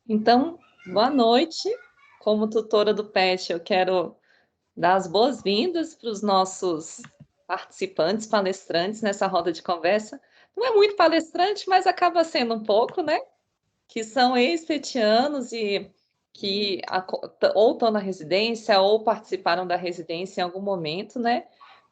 Então, boa noite. Como tutora do PET, eu quero dar as boas-vindas para os nossos participantes, palestrantes nessa roda de conversa. Não é muito palestrante, mas acaba sendo um pouco, né? Que são ex-petianos e que ou estão na residência ou participaram da residência em algum momento, né?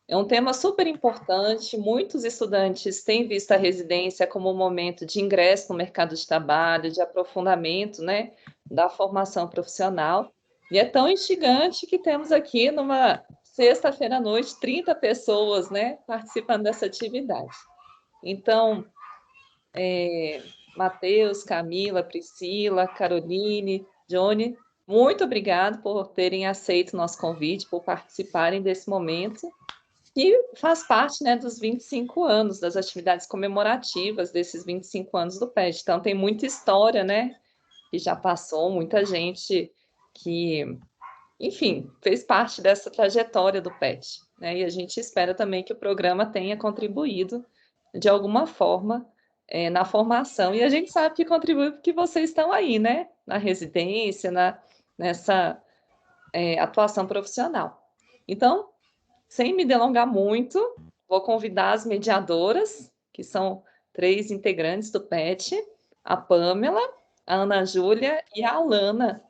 É um tema super importante. Muitos estudantes têm visto a residência como um momento de ingresso no mercado de trabalho, de aprofundamento, né, da formação profissional. E é tão instigante que temos aqui, numa sexta-feira à noite, 30 pessoas, né, participando dessa atividade. Então, Matheus, Camila, Priscila, Caroline, Johnny, muito obrigado por terem aceito o nosso convite, por participarem desse momento que faz parte, né, dos 25 anos, das atividades comemorativas desses 25 anos do PET. Então, tem muita história, né, que já passou, muita gente que, enfim, fez parte dessa trajetória do PET, né, e a gente espera também que o programa tenha contribuído de alguma forma na formação. E a gente sabe que contribui porque vocês estão aí, né, na residência, nessa atuação profissional. Então, sem me delongar muito, vou convidar as mediadoras, que são 3 integrantes do PET, a Pamela, a Ana Júlia e a Alana,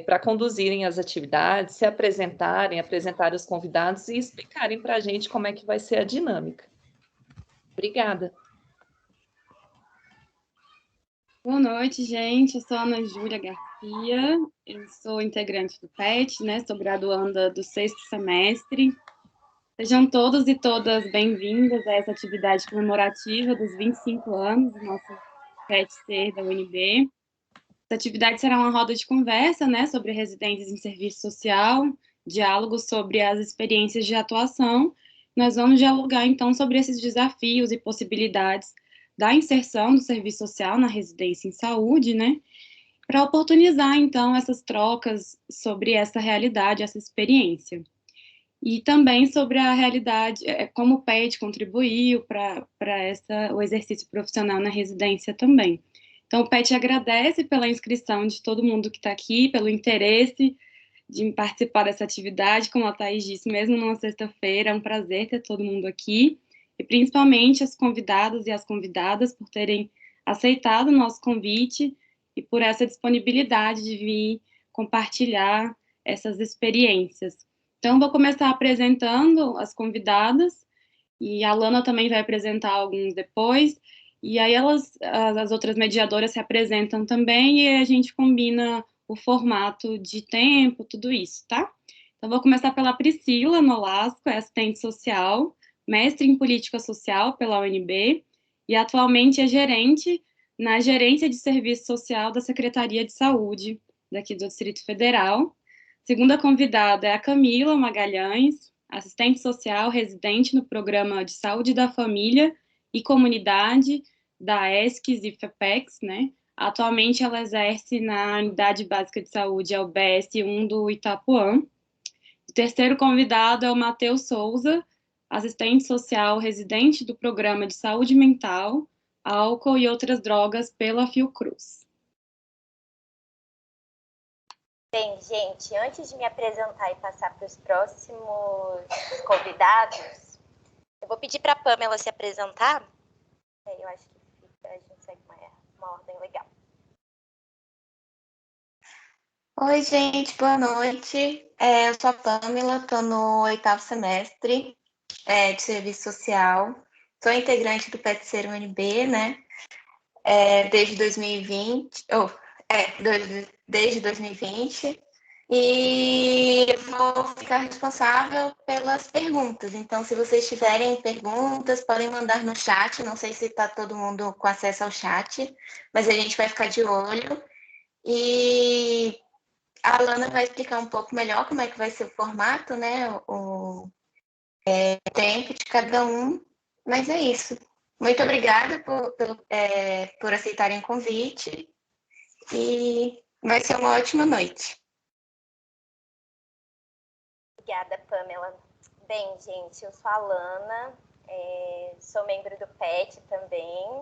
para conduzirem as atividades, se apresentarem, apresentarem os convidados e explicarem para a gente como é que vai ser a dinâmica. Obrigada. Boa noite, gente. Eu sou a Ana Júlia Garcia, eu sou integrante do PET, né? Sou graduanda do 6º semestre. Sejam todos e todas bem-vindas a essa atividade comemorativa dos 25 anos do nosso PET-ser da UNB. Essa atividade será uma roda de conversa, né, sobre residências em serviço social, diálogo sobre as experiências de atuação. Nós vamos dialogar, então, sobre esses desafios e possibilidades da inserção do serviço social na residência em saúde, né, para oportunizar, então, essas trocas sobre essa realidade, essa experiência. E também sobre a realidade, como o PET contribuiu para o exercício profissional na residência também. Então, o PET agradece pela inscrição de todo mundo que está aqui, pelo interesse de participar dessa atividade. Como a Thaís disse, mesmo numa sexta-feira, é um prazer ter todo mundo aqui, e principalmente as convidadas e as convidadas por terem aceitado o nosso convite e por essa disponibilidade de vir compartilhar essas experiências. Então, vou começar apresentando as convidadas, e a Lana também vai apresentar alguns depois, e aí as outras mediadoras se apresentam também, e a gente combina o formato de tempo, tudo isso, tá? Então, vou começar pela Priscila Nolasco, é assistente social, mestre em política social pela UNB, e atualmente é gerente na Gerência de Serviço Social da Secretaria de Saúde, daqui do Distrito Federal. Segunda convidada é a Camila Magalhães, assistente social residente no Programa de Saúde da Família e Comunidade da ESCS e FEPEX, né? Atualmente ela exerce na Unidade Básica de Saúde, a UBS 1 do Itapuã. O terceiro convidado é o Matheus Souza, assistente social residente do Programa de Saúde Mental, Álcool e Outras Drogas pela Fiocruz. Bem, gente, antes de me apresentar e passar para os próximos convidados, eu vou pedir para a Pamela se apresentar. Eu acho que a gente segue uma ordem legal. Oi, gente, boa noite. Eu sou a Pamela, estou no 8º semestre de Serviço Social. Sou integrante do PET-ser UNB, né? Desde 2020, desde 2020. E eu vou ficar responsável pelas perguntas. Então, se vocês tiverem perguntas, podem mandar no chat. Não sei se está todo mundo com acesso ao chat, mas a gente vai ficar de olho. E a Alana vai explicar um pouco melhor como é que vai ser o formato, né? O tempo de cada um. Mas é isso. Muito obrigada por aceitarem o convite. E vai ser uma ótima noite. Obrigada, Pamela. Bem, gente, eu sou a Alana, sou membro do PET também.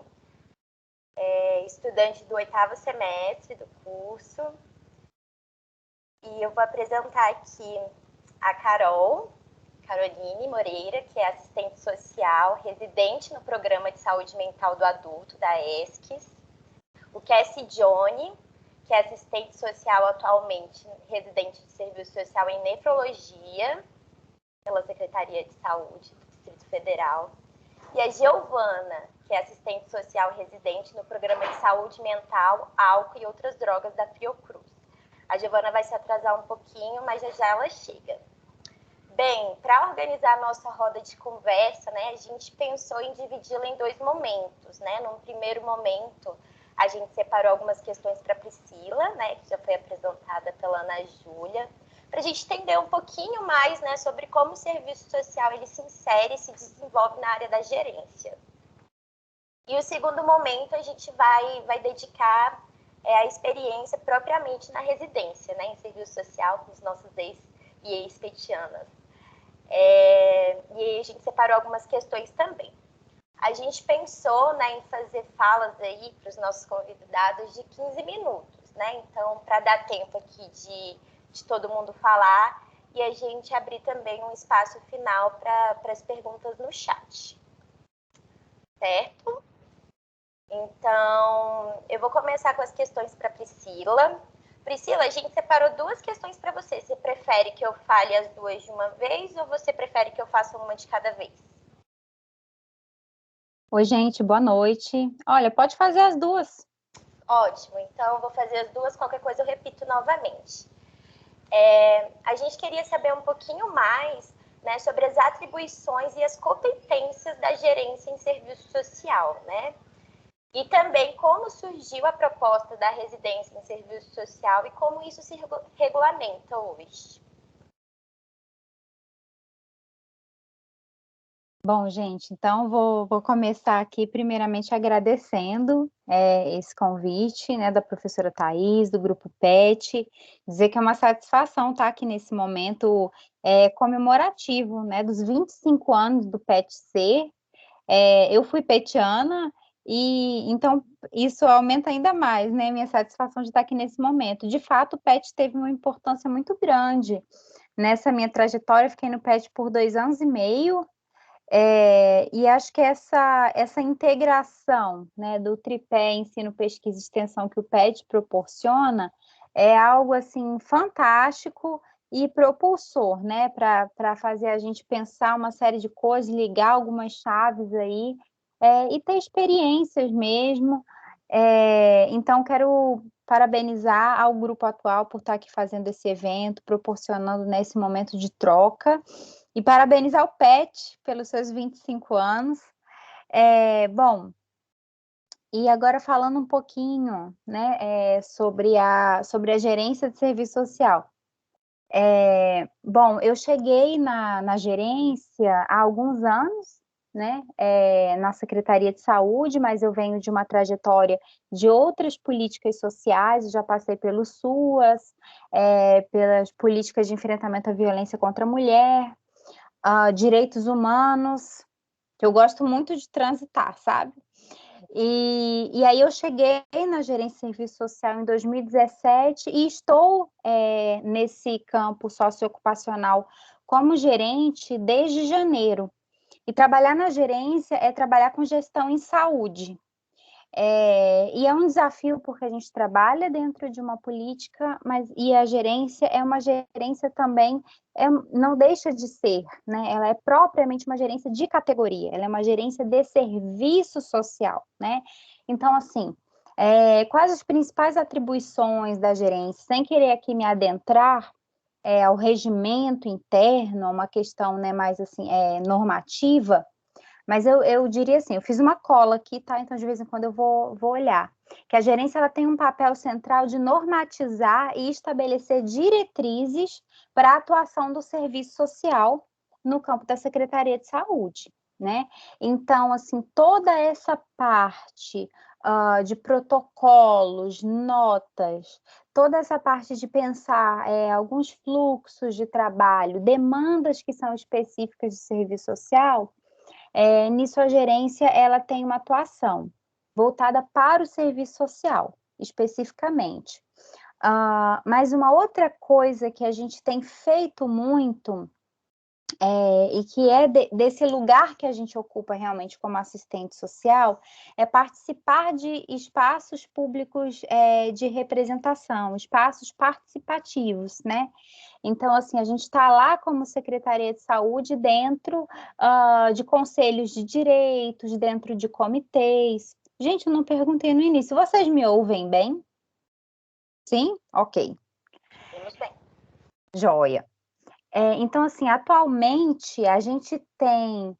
estudante do 8º semestre do curso. E eu vou apresentar aqui a Caroline Moreira, que é assistente social, residente no Programa de Saúde Mental do Adulto, da ESCS. O Cassie Johnny, que é assistente social atualmente, residente de serviço social em nefrologia, pela Secretaria de Saúde do Distrito Federal. E a Giovana, que é assistente social residente no Programa de Saúde Mental, Álcool e Outras Drogas da Fiocruz. A Giovana vai se atrasar um pouquinho, mas já ela chega. Bem, para organizar a nossa roda de conversa, né, a gente pensou em dividi-la em 2 momentos, né? Num primeiro momento, a gente separou algumas questões para a Priscila, né, que já foi apresentada pela Ana Júlia, para a gente entender um pouquinho mais, né, sobre como o serviço social ele se insere e se desenvolve na área da gerência. E o segundo momento a gente vai dedicar a experiência propriamente na residência, né, em serviço social com os nossos ex e ex-petianas. E aí a gente separou algumas questões também. A gente pensou, né, em fazer falas aí para os nossos convidados de 15 minutos, né? Então, para dar tempo aqui de todo mundo falar e a gente abrir também um espaço final para as perguntas no chat. Certo? Então, eu vou começar com as questões para a Priscila. Priscila, a gente separou 2 questões para você. Você prefere que eu fale as 2 de uma vez ou você prefere que eu faça uma de cada vez? Oi, gente, boa noite. Olha, pode fazer as 2. Ótimo, então eu vou fazer as 2, qualquer coisa eu repito novamente. A gente queria saber um pouquinho mais, né, sobre as atribuições e as competências da gerência em serviço social, né? E também como surgiu a proposta da residência em serviço social e como isso se regulamenta hoje. Bom, gente, então vou começar aqui primeiramente agradecendo esse convite, né, da professora Thais, do Grupo PET, dizer que é uma satisfação estar aqui nesse momento comemorativo, né, dos 25 anos do PET-C. Eu fui petiana e então isso aumenta ainda mais, né, minha satisfação de estar aqui nesse momento. De fato, o PET teve uma importância muito grande nessa minha trajetória. Eu fiquei no PET por 2 anos e meio, e acho que essa integração, né, do tripé ensino, pesquisa e extensão que o PET proporciona é algo assim fantástico e propulsor, né, para fazer a gente pensar uma série de coisas, ligar algumas chaves aí, e ter experiências mesmo. Então, quero parabenizar ao grupo atual por estar aqui fazendo esse evento, proporcionando nesse momento de troca, e parabenizar o PET pelos seus 25 anos. Bom, e agora falando um pouquinho, né, sobre a gerência de serviço social. Bom, eu cheguei na gerência há alguns anos, né, na Secretaria de Saúde, mas eu venho de uma trajetória de outras políticas sociais, já passei pelo SUAS, pelas políticas de enfrentamento à violência contra a mulher, direitos humanos, que eu gosto muito de transitar, sabe? E aí eu cheguei na gerência de serviço social em 2017 e estou nesse campo socioocupacional como gerente desde janeiro. E trabalhar na gerência é trabalhar com gestão em saúde. E é um desafio porque a gente trabalha dentro de uma política, e a gerência é uma gerência também, não deixa de ser, né? Ela é propriamente uma gerência de categoria, ela é uma gerência de serviço social, né? Então, assim, quais as principais atribuições da gerência? Sem querer aqui me adentrar ao regimento interno, uma questão, né, mais assim, normativa, mas eu diria assim, eu fiz uma cola aqui, tá? Então, de vez em quando eu vou olhar. Que a gerência ela tem um papel central de normatizar e estabelecer diretrizes para a atuação do serviço social no campo da Secretaria de Saúde, né? Então, assim, toda essa parte de protocolos, notas, toda essa parte de pensar alguns fluxos de trabalho, demandas que são específicas de serviço social, nisso a gerência ela tem uma atuação. voltada para o serviço social, especificamente. Mas uma outra coisa que a gente tem feito muito, e que é desse lugar que a gente ocupa realmente como assistente social, é participar de espaços públicos de representação, espaços participativos, né? Então, assim, a gente está lá como Secretaria de Saúde dentro de conselhos de direitos, dentro de comitês. Gente, eu não perguntei no início, vocês me ouvem bem? Sim? Ok. Vamos bem. Joia. Então, assim, atualmente a gente tem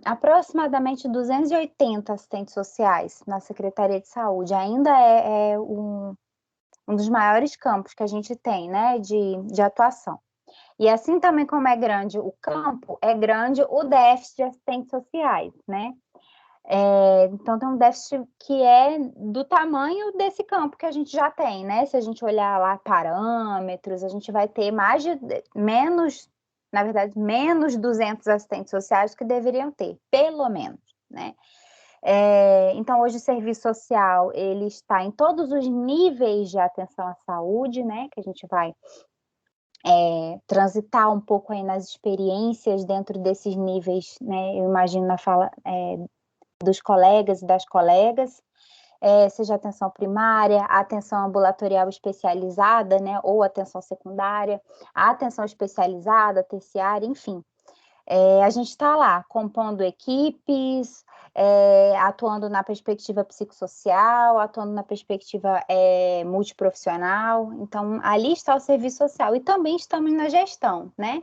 aproximadamente 280 assistentes sociais na Secretaria de Saúde. Ainda é um dos maiores campos que a gente tem, né, de atuação. E assim também como é grande o campo, é grande o déficit de assistentes sociais, né? Então, tem um déficit que é do tamanho desse campo que a gente já tem, né? Se a gente olhar lá parâmetros, a gente vai ter menos 200 assistentes sociais que deveriam ter, pelo menos, né? Então, hoje o serviço social, ele está em todos os níveis de atenção à saúde, né? Que a gente vai transitar um pouco aí nas experiências dentro desses níveis, né? Eu imagino na fala dos colegas e das colegas, seja atenção primária, a atenção ambulatorial especializada, né, ou atenção secundária, a atenção especializada, terciária, enfim. A gente está lá compondo equipes, atuando na perspectiva psicossocial, atuando na perspectiva multiprofissional. Então, ali está o serviço social e também estamos na gestão, né?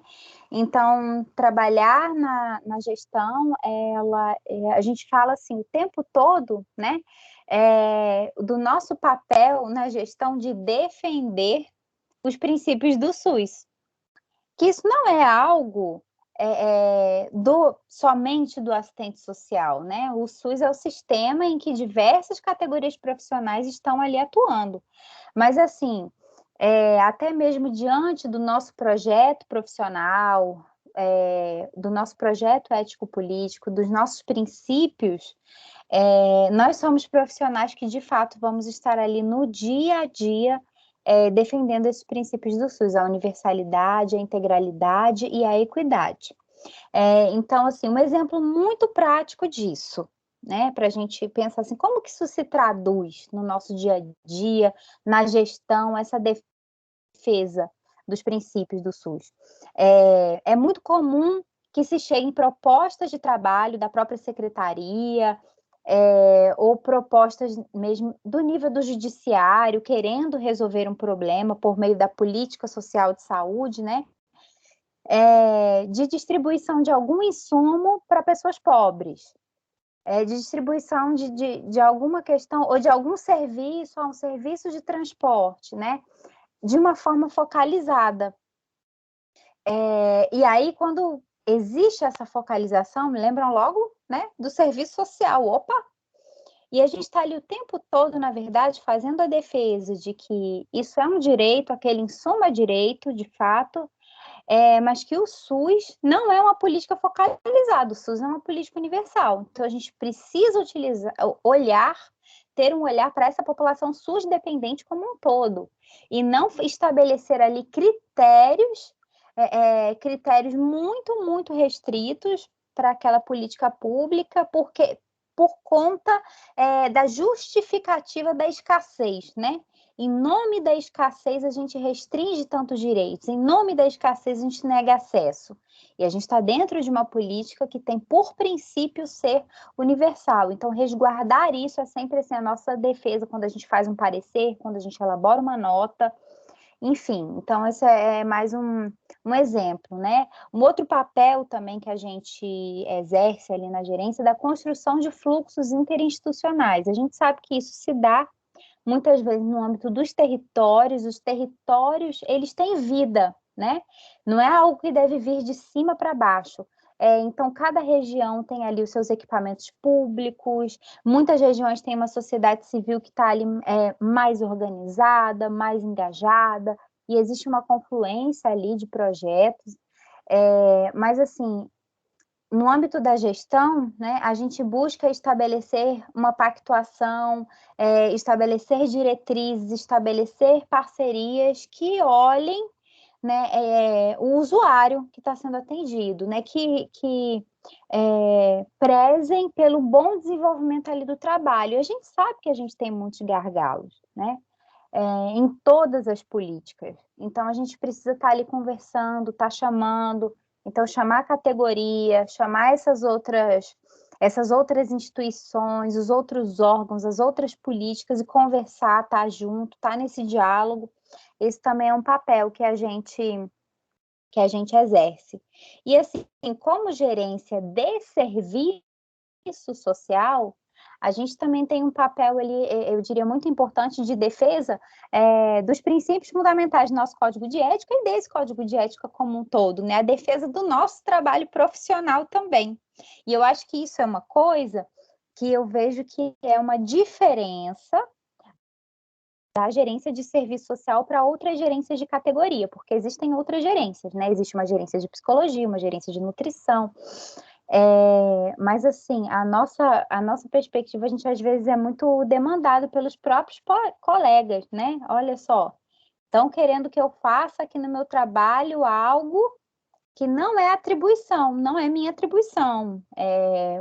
Então, trabalhar na gestão, a gente fala assim o tempo todo, né? Do nosso papel na gestão de defender os princípios do SUS. Que isso não é algo somente do assistente social, né? O SUS é o sistema em que diversas categorias profissionais estão ali atuando. Mas, assim, até mesmo diante do nosso projeto profissional, do nosso projeto ético-político, dos nossos princípios, nós somos profissionais que, de fato, vamos estar ali no dia a dia defendendo esses princípios do SUS, a universalidade, a integralidade e a equidade. Então, assim, um exemplo muito prático disso, né, para a gente pensar assim, como que isso se traduz no nosso dia a dia, na gestão, essa defesa dos princípios do SUS. É muito comum que se chegue em propostas de trabalho da própria secretaria, ou propostas mesmo do nível do judiciário, querendo resolver um problema por meio da política social de saúde, né? De distribuição de algum insumo para pessoas pobres, de distribuição de alguma questão, ou de algum serviço, um serviço de transporte, né? De uma forma focalizada. E aí, quando existe essa focalização, me lembram logo, né, do serviço social. Opa! E a gente está ali o tempo todo, na verdade, fazendo a defesa de que isso é um direito, aquele insumo é direito, de fato, mas que o SUS não é uma política focalizada, o SUS é uma política universal. Então, a gente precisa ter um olhar para essa população SUS dependente como um todo, e não estabelecer ali critérios muito, muito restritos para aquela política pública, porque por conta da justificativa da escassez, né? Em nome da escassez, a gente restringe tantos direitos, em nome da escassez, a gente nega acesso. E a gente está dentro de uma política que tem por princípio ser universal. Então, resguardar isso é sempre assim, a nossa defesa quando a gente faz um parecer, quando a gente elabora uma nota, enfim. Então, esse é mais um exemplo, né? Um outro papel também que a gente exerce ali na gerência é da construção de fluxos interinstitucionais. A gente sabe que isso se dá muitas vezes no âmbito dos territórios. Os territórios, eles têm vida, né? Não é algo que deve vir de cima para baixo. Então, cada região tem ali os seus equipamentos públicos, muitas regiões têm uma sociedade civil que está ali mais organizada, mais engajada, e existe uma confluência ali de projetos, mas assim, no âmbito da gestão, né, a gente busca estabelecer uma pactuação, estabelecer diretrizes, estabelecer parcerias que olhem, né, o usuário que está sendo atendido, né, que prezem pelo bom desenvolvimento ali do trabalho. E a gente sabe que a gente tem muitos gargalos, né, em todas as políticas. Então, a gente precisa estar ali conversando, estar chamando. Então, chamar a categoria, chamar essas outras instituições, os outros órgãos, as outras políticas e conversar, estar junto, estar nesse diálogo. Esse também é um papel que a gente exerce. E assim, como gerência de serviço social, a gente também tem um papel ali, eu diria, muito importante de defesa dos princípios fundamentais do nosso código de ética e desse código de ética como um todo, né? A defesa do nosso trabalho profissional também. E eu acho que isso é uma coisa que eu vejo que é uma diferença da gerência de serviço social para outras gerências de categoria, porque existem outras gerências, né? Existe uma gerência de psicologia, uma gerência de nutrição, mas assim, a nossa perspectiva, a gente às vezes é muito demandado pelos próprios colegas, né? Olha só, estão querendo que eu faça aqui no meu trabalho algo que não é atribuição, não é minha atribuição,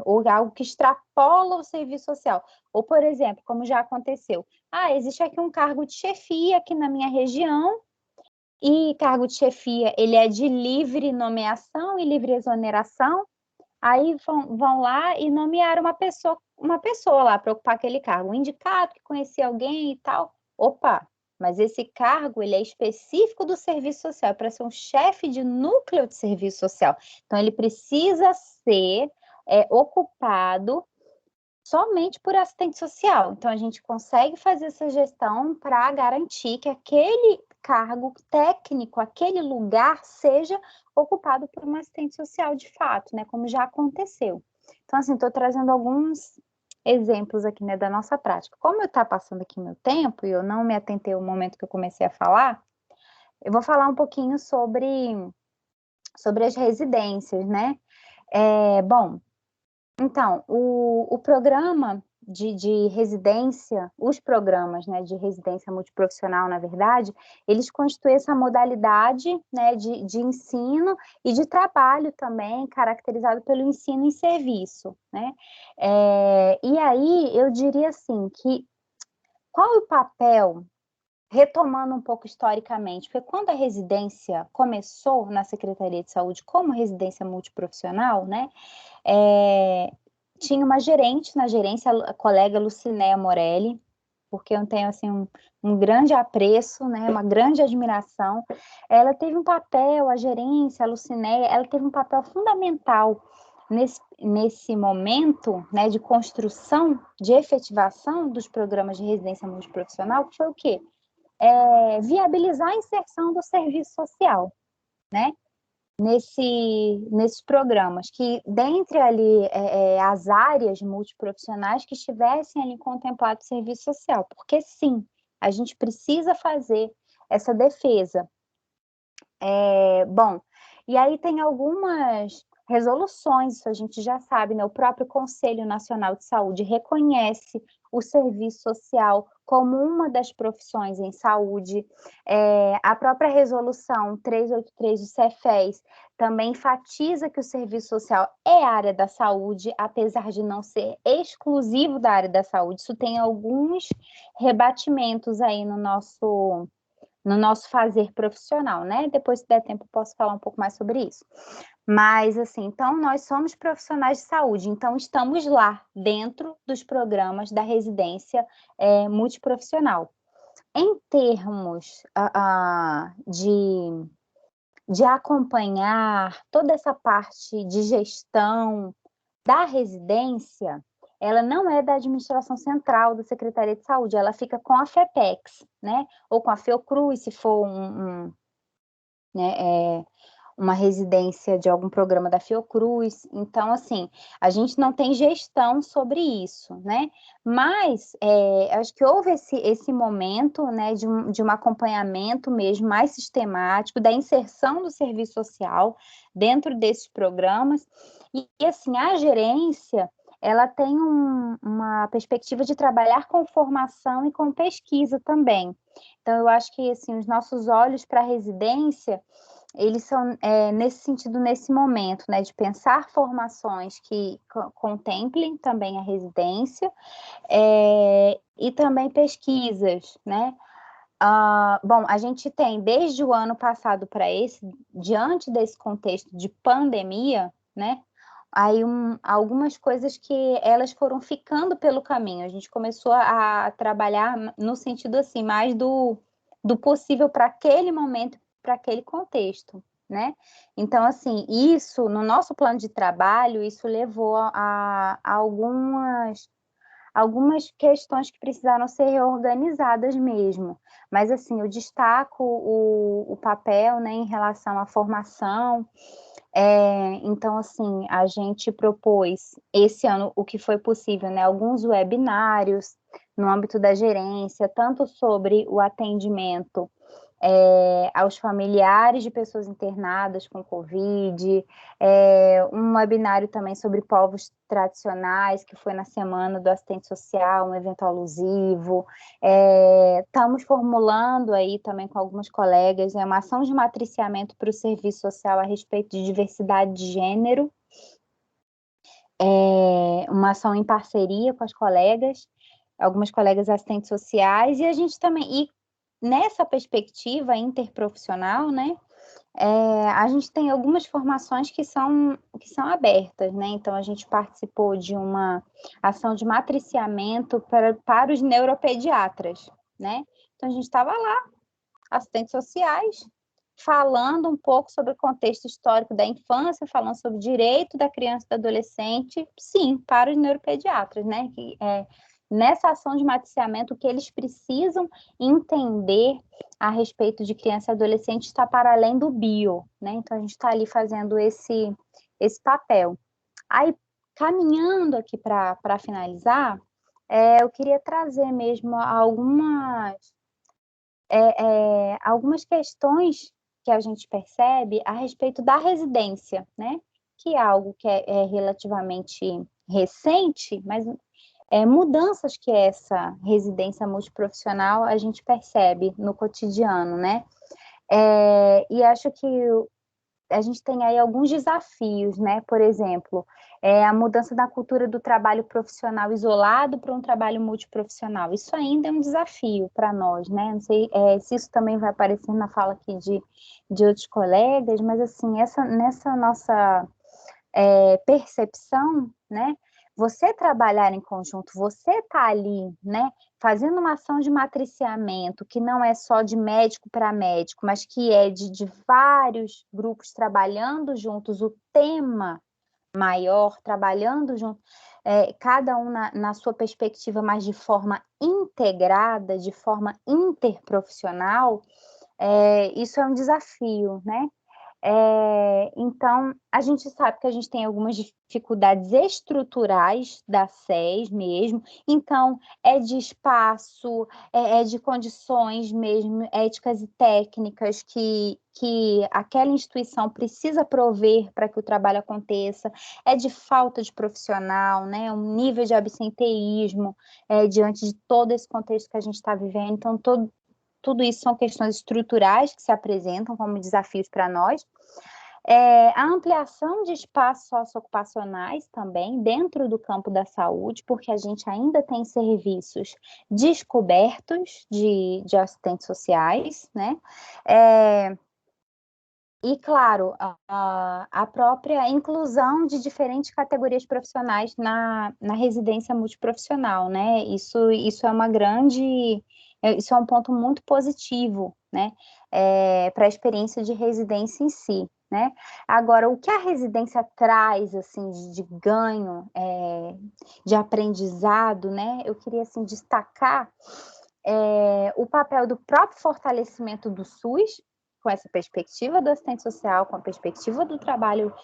ou algo que extrapola o serviço social. Ou, por exemplo, como já aconteceu, existe aqui um cargo de chefia aqui na minha região, e cargo de chefia, ele é de livre nomeação e livre exoneração, aí vão lá e nomearam uma pessoa lá para ocupar aquele cargo, um indicado que conhecia alguém e tal. Opa, mas esse cargo ele é específico do serviço social, para ser um chefe de núcleo de serviço social. Então, ele precisa ser ocupado somente por assistente social. Então, a gente consegue fazer essa gestão para garantir que aquele cargo técnico, aquele lugar, seja ocupado por um assistente social de fato, né? Como já aconteceu. Então, assim, estou trazendo alguns exemplos aqui, né, da nossa prática. Como eu está passando aqui meu tempo e eu não me atentei ao momento que eu comecei a falar, eu vou falar um pouquinho sobre as residências, né? Bom, então, o programa de residência, os programas, né, de residência multiprofissional, na verdade, eles constituem essa modalidade, né, de ensino e de trabalho também, caracterizado pelo ensino em serviço, né? E aí, eu diria assim, que qual é o papel, retomando um pouco historicamente, porque quando a residência começou na Secretaria de Saúde como residência multiprofissional, né, tinha uma gerente na gerência, a colega Lucinéia Morelli, porque eu tenho assim um grande apreço, né, uma grande admiração. Ela teve um papel, a gerência, a Lucinéia, ela teve um papel fundamental nesse momento, né, de construção, de efetivação dos programas de residência multiprofissional, que foi o quê? Viabilizar a inserção do serviço social, né? Nesses programas, que dentre ali as áreas multiprofissionais que estivessem ali contemplado o serviço social, porque sim, a gente precisa fazer essa defesa. Bom, e aí tem algumas resoluções, isso a gente já sabe, né? O próprio Conselho Nacional de Saúde reconhece o serviço social como uma das profissões em saúde. A própria resolução 383 do Cefes também enfatiza que o serviço social é área da saúde, apesar de não ser exclusivo da área da saúde. Isso tem alguns rebatimentos aí no nosso fazer profissional, né? Depois, se der tempo, eu posso falar um pouco mais sobre isso. Mas, assim, então, nós somos profissionais de saúde, então estamos lá, dentro dos programas da residência multiprofissional. Em termos de acompanhar toda essa parte de gestão da residência, ela não é da administração central da Secretaria de Saúde, ela fica com a FEPEX, né? Ou com a Fiocruz, se for uma residência de algum programa da Fiocruz. Então, assim, a gente não tem gestão sobre isso, né? Mas acho que houve esse momento, né, de um acompanhamento mesmo mais sistemático, da inserção do serviço social dentro desses programas. E assim, a gerência, ela tem uma perspectiva de trabalhar com formação e com pesquisa também. Então, eu acho que assim, os nossos olhos para a residência, eles são nesse sentido, nesse momento, né, de pensar formações que contemplem também a residência, e também pesquisas, né? Bom, a gente tem desde o ano passado para esse, diante desse contexto de pandemia, né? Aí algumas coisas que elas foram ficando pelo caminho. A gente começou a trabalhar no sentido assim, mais do possível para aquele momento, para aquele contexto, né? Então, assim, isso, no nosso plano de trabalho, isso levou a algumas questões que precisaram ser reorganizadas mesmo. Mas, assim, eu destaco o papel, né, em relação à formação. Então, assim, a gente propôs esse ano o que foi possível, né, alguns webinários no âmbito da gerência, tanto sobre o atendimento aos familiares de pessoas internadas com Covid, um webinário também sobre povos tradicionais, que foi na semana do assistente social, um evento alusivo. Estamos formulando aí também com algumas colegas uma ação de matriciamento para o serviço social a respeito de diversidade de gênero, uma ação em parceria com as colegas, algumas colegas assistentes sociais, e a gente também, nessa perspectiva interprofissional, né, a gente tem algumas formações que são abertas, né? Então, a gente participou de uma ação de matriciamento para os neuropediatras, né? Então, a gente estava lá, assistentes sociais, falando um pouco sobre o contexto histórico da infância, falando sobre o direito da criança e do adolescente, sim, para os neuropediatras, né? Nessa ação de matriciamento, o que eles precisam entender a respeito de criança e adolescente está para além do bio, né? Então, a gente está ali fazendo esse papel. Aí, caminhando aqui para finalizar, eu queria trazer mesmo algumas questões que a gente percebe a respeito da residência, né? Que é algo que é relativamente recente, mas mudanças que essa residência multiprofissional a gente percebe no cotidiano, né? E acho que a gente tem aí alguns desafios, né? Por exemplo, a mudança da cultura do trabalho profissional isolado para um trabalho multiprofissional. Isso ainda é um desafio para nós, né? Não sei se isso também vai aparecer na fala aqui de outros colegas, mas assim, nessa nossa percepção, né? Você trabalhar em conjunto, você está ali, né? Fazendo uma ação de matriciamento que não é só de médico para médico, mas que é de vários grupos trabalhando juntos, o tema maior, trabalhando junto, cada um na sua perspectiva, mas de forma integrada, de forma interprofissional, isso é um desafio, né? Então, a gente sabe que a gente tem algumas dificuldades estruturais da SES mesmo, então, de espaço, de condições mesmo, éticas e técnicas que aquela instituição precisa prover para que o trabalho aconteça, de falta de profissional, né, um nível de absenteísmo diante de todo esse contexto que a gente está vivendo, então, tudo isso são questões estruturais que se apresentam como desafios para nós. A ampliação de espaços socioocupacionais também dentro do campo da saúde, porque a gente ainda tem serviços descobertos de assistentes sociais, né? E, claro, a própria inclusão de diferentes categorias profissionais na residência multiprofissional, né? Isso é um ponto muito positivo, né? Para a experiência de residência em si, né? Agora, o que a residência traz, assim, de ganho, de aprendizado, né? Eu queria, assim, destacar o papel do próprio fortalecimento do SUS, com essa perspectiva do assistente social, com a perspectiva do trabalho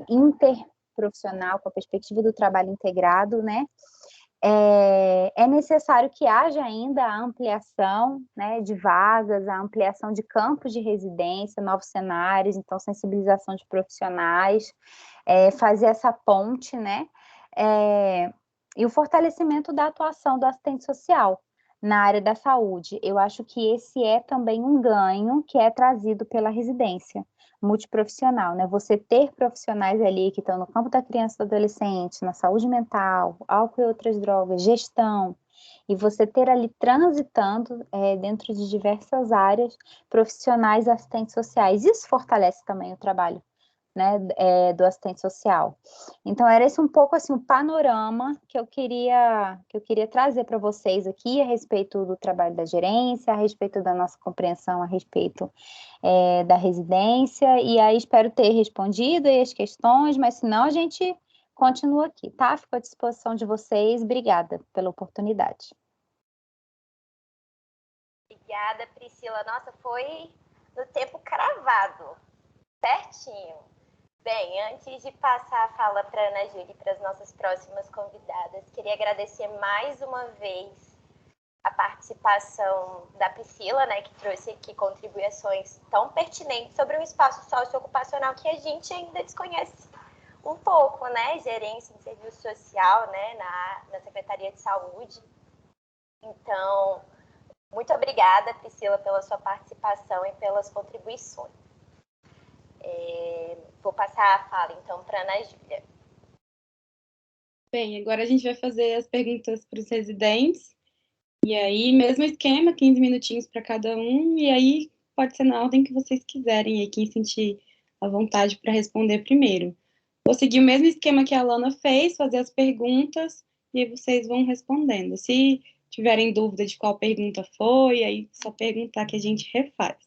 interprofissional, com a perspectiva do trabalho integrado, né? É necessário que haja ainda a ampliação, né, de vagas, a ampliação de campos de residência, novos cenários, então sensibilização de profissionais, fazer essa ponte, né, e o fortalecimento da atuação do assistente social na área da saúde. Eu acho que esse é também um ganho que é trazido pela residência multiprofissional, né? Você ter profissionais ali que estão no campo da criança e do adolescente, na saúde mental, álcool e outras drogas, gestão, e você ter ali transitando dentro de diversas áreas profissionais assistentes sociais. Isso fortalece também o trabalho, né, do assistente social. Então, era esse um pouco assim, o panorama que eu queria trazer para vocês aqui a respeito do trabalho da gerência, a respeito da nossa compreensão, a respeito da residência, e aí espero ter respondido aí as questões, mas se não, a gente continua aqui, tá? Fico à disposição de vocês, obrigada pela oportunidade. Obrigada, Priscila. Nossa, foi no tempo cravado, certinho. Bem, antes de passar a fala para a Ana Júlia e para as nossas próximas convidadas, queria agradecer mais uma vez a participação da Priscila, né, que trouxe aqui contribuições tão pertinentes sobre um espaço socioocupacional que a gente ainda desconhece um pouco, né, gerência em serviço social, né, na Secretaria de Saúde. Então, muito obrigada, Priscila, pela sua participação e pelas contribuições. Vou passar a fala, então, para a Ana Júlia. Bem, agora a gente vai fazer as perguntas para os residentes. E aí, mesmo esquema, 15 minutinhos para cada um. E aí, pode ser na ordem que vocês quiserem, aí quem sentir a vontade para responder primeiro. Vou seguir o mesmo esquema que a Alana fez, fazer as perguntas, e aí vocês vão respondendo. Se tiverem dúvida de qual pergunta foi, aí só perguntar que a gente refaz.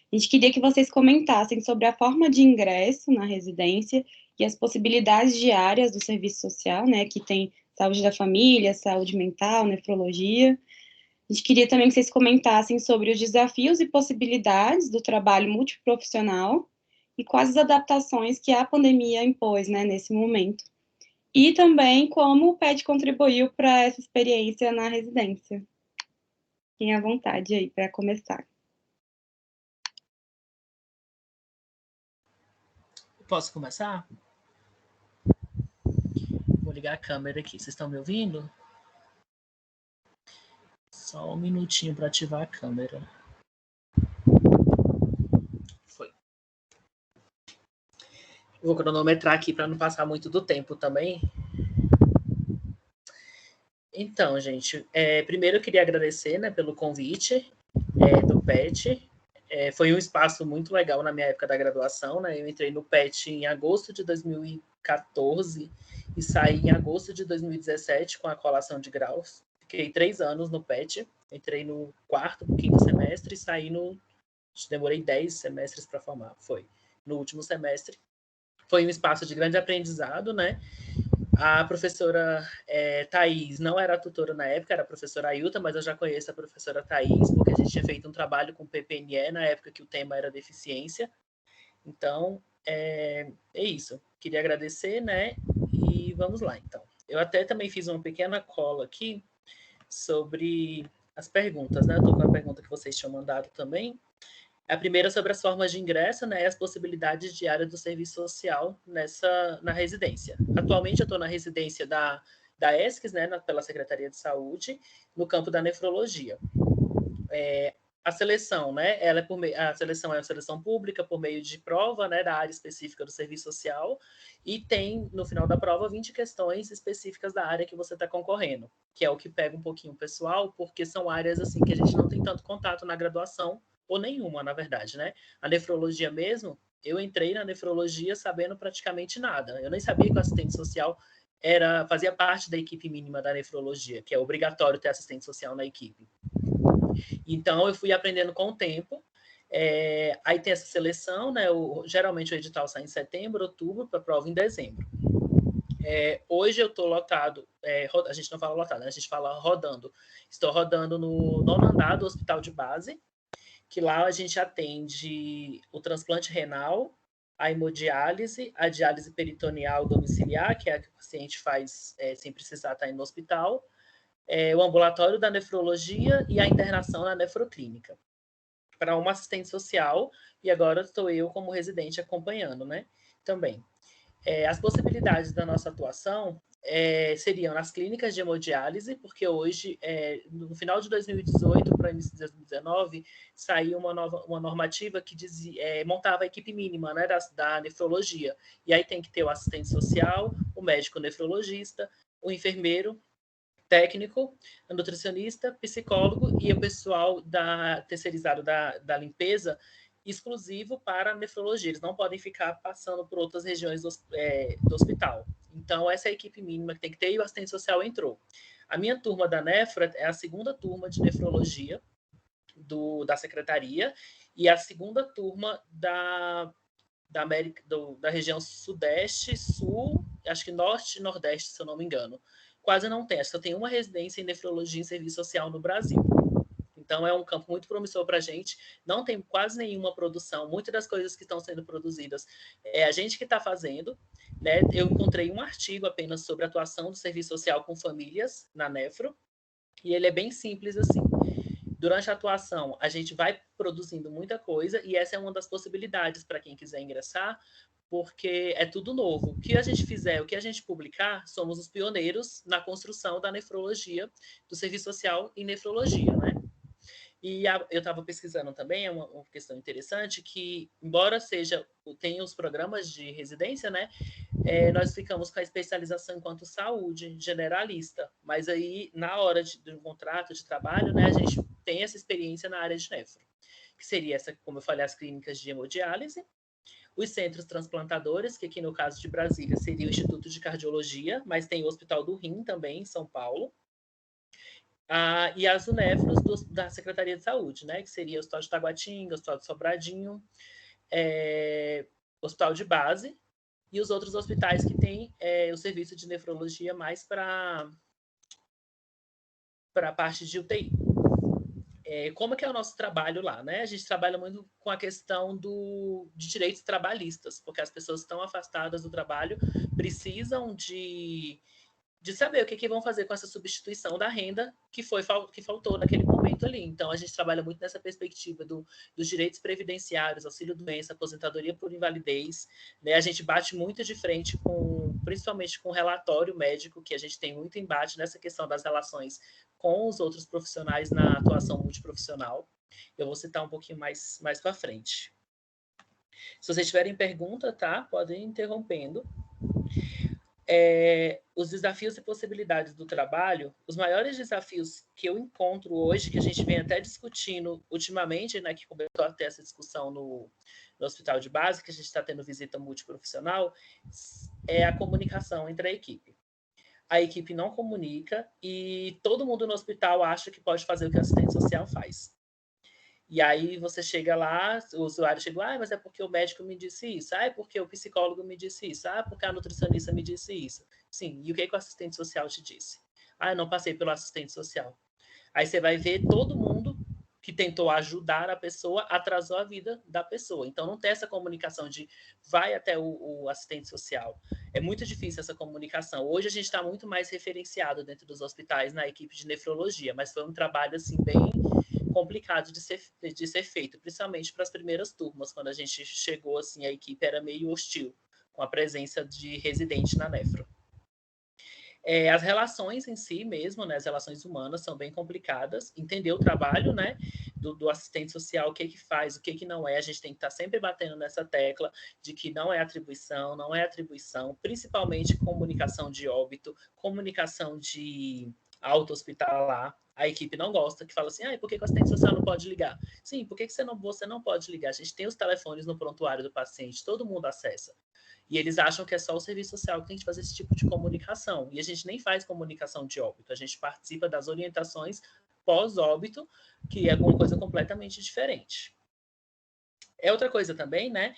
A gente queria que vocês comentassem sobre a forma de ingresso na residência e as possibilidades diárias do serviço social, né, que tem saúde da família, saúde mental, nefrologia. A gente queria também que vocês comentassem sobre os desafios e possibilidades do trabalho multiprofissional e quais as adaptações que a pandemia impôs, né, nesse momento. E também como o PET contribuiu para essa experiência na residência. Fiquem à vontade aí para começar. Posso começar? Vou ligar a câmera aqui. Vocês estão me ouvindo? Só um minutinho para ativar a câmera. Foi. Vou cronometrar aqui para não passar muito do tempo também. Então, gente, primeiro eu queria agradecer, né, pelo convite do PET. Foi um espaço muito legal na minha época da graduação, né? Eu entrei no PET em agosto de 2014 e saí em agosto de 2017 com a colação de graus. Fiquei 3 anos no PET, entrei no 4º, 5º semestre e saí demorei 10 semestres para formar, foi no último semestre. Foi um espaço de grande aprendizado, né? A professora Thaís não era tutora na época, era a professora Ailton, mas eu já conheço a professora Thaís, porque a gente tinha feito um trabalho com o PPNE na época que o tema era deficiência. Então, é isso. Queria agradecer, né? E vamos lá, então. Eu até também fiz uma pequena cola aqui sobre as perguntas, né? Eu estou com a pergunta que vocês tinham mandado também. A primeira sobre as formas de ingresso, né, e as possibilidades de área do serviço social na residência. Atualmente eu estou na residência da ESCS, né, pela Secretaria de Saúde, no campo da nefrologia. A seleção, né, a seleção é uma seleção pública por meio de prova, né, da área específica do serviço social, e tem, no final da prova, 20 questões específicas da área que você está concorrendo, que é o que pega um pouquinho o pessoal, porque são áreas assim que a gente não tem tanto contato na graduação, ou nenhuma, na verdade, né? A nefrologia mesmo, eu entrei na nefrologia sabendo praticamente nada. Eu nem sabia que o assistente social fazia parte da equipe mínima da nefrologia, que é obrigatório ter assistente social na equipe. Então, eu fui aprendendo com o tempo. Aí tem essa seleção, né? Geralmente o edital sai em setembro, outubro, para a prova em dezembro. Hoje eu estou lotado, a gente não fala lotado, né? A gente fala rodando. Estou rodando no 9º andar do hospital de base, que lá a gente atende o transplante renal, a hemodiálise, a diálise peritoneal domiciliar, que é a que o paciente faz sem precisar estar no hospital, o ambulatório da nefrologia e a internação na nefroclínica, para uma assistente social, e agora estou eu como residente acompanhando, né, também. As possibilidades da nossa atuação seriam nas clínicas de hemodiálise, porque hoje, no final de 2018 para início de 2019, saiu uma normativa que montava a equipe mínima, né, da nefrologia. E aí tem que ter o assistente social, o médico nefrologista, o enfermeiro técnico, o nutricionista, psicólogo e o pessoal terceirizado da limpeza, exclusivo para a nefrologia. Eles não podem ficar passando por outras regiões do hospital. Então, essa é a equipe mínima que tem que ter, e o assistente social entrou. A minha turma da Nefra é a segunda turma de nefrologia da secretaria e a segunda turma da região sudeste, sul, acho que norte e nordeste, se eu não me engano. Quase não tem, acho que só tem uma residência em nefrologia em serviço social no Brasil. Então, é um campo muito promissor para a gente. Não tem quase nenhuma produção. Muitas das coisas que estão sendo produzidas é a gente que está fazendo. Né? Eu encontrei um artigo apenas sobre a atuação do serviço social com famílias na Nefro, e ele é bem simples assim. Durante a atuação, a gente vai produzindo muita coisa, e essa é uma das possibilidades para quem quiser ingressar, porque é tudo novo. O que a gente fizer, o que a gente publicar, somos os pioneiros na construção da nefrologia, do serviço social em nefrologia, né? E eu estava pesquisando também, é uma questão interessante, que embora tenha os programas de residência, né, nós ficamos com a especialização enquanto saúde generalista, mas aí na hora do contrato de trabalho, né, a gente tem essa experiência na área de nefro, que seria essa, como eu falei, as clínicas de hemodiálise, os centros transplantadores, que aqui no caso de Brasília seria o Instituto de Cardiologia, mas tem o Hospital do Rim também em São Paulo, e as UNEFROS da Secretaria de Saúde, né, que seria o Hospital de Taguatinga, o Hospital de Sobradinho, Hospital de Base, e os outros hospitais que têm o serviço de nefrologia mais para a parte de UTI. Como que é o nosso trabalho lá, né? A gente trabalha muito com a questão de direitos trabalhistas, porque as pessoas estão afastadas do trabalho, precisam de saber o que vão fazer com essa substituição da renda que faltou naquele momento ali. Então, a gente trabalha muito nessa perspectiva dos direitos previdenciários, auxílio-doença, aposentadoria por invalidez. Né? A gente bate muito de frente, principalmente com o relatório médico, que a gente tem muito embate nessa questão das relações com os outros profissionais na atuação multiprofissional. Eu vou citar um pouquinho mais para frente. Se vocês tiverem pergunta, tá? Podem ir interrompendo. Os desafios e possibilidades do trabalho, os maiores desafios que eu encontro hoje, que a gente vem até discutindo ultimamente, né, que começou a ter essa discussão no hospital de base, que a gente está tendo visita multiprofissional, é a comunicação entre a equipe. A equipe não comunica e todo mundo no hospital acha que pode fazer o que a assistente social faz. E aí você chega lá, o usuário chega lá, mas é porque o médico me disse isso, é porque o psicólogo me disse isso, porque a nutricionista me disse isso. Sim, e o que o assistente social te disse? Eu não passei pelo assistente social. Aí você vai ver todo mundo que tentou ajudar a pessoa, atrasou a vida da pessoa. Então não tem essa comunicação de vai até o assistente social. É muito difícil essa comunicação. Hoje a gente está muito mais referenciado dentro dos hospitais na equipe de nefrologia, mas foi um trabalho assim bem complicado de ser feito, principalmente para as primeiras turmas, quando a gente chegou, assim, a equipe era meio hostil com a presença de residente na nefro. As relações em si mesmo, né, as relações humanas são bem complicadas, entender o trabalho, né, do assistente social, o que faz, o que não é, a gente tem que estar sempre batendo nessa tecla de que não é atribuição, principalmente comunicação de óbito, comunicação de alta hospitalar. A equipe não gosta, que fala assim, por que o assistente social não pode ligar? Sim, por que você não pode ligar? A gente tem os telefones no prontuário do paciente, todo mundo acessa. E eles acham que é só o serviço social que tem que fazer esse tipo de comunicação. E a gente nem faz comunicação de óbito, a gente participa das orientações pós-óbito, que é uma coisa completamente diferente. Outra coisa também, né,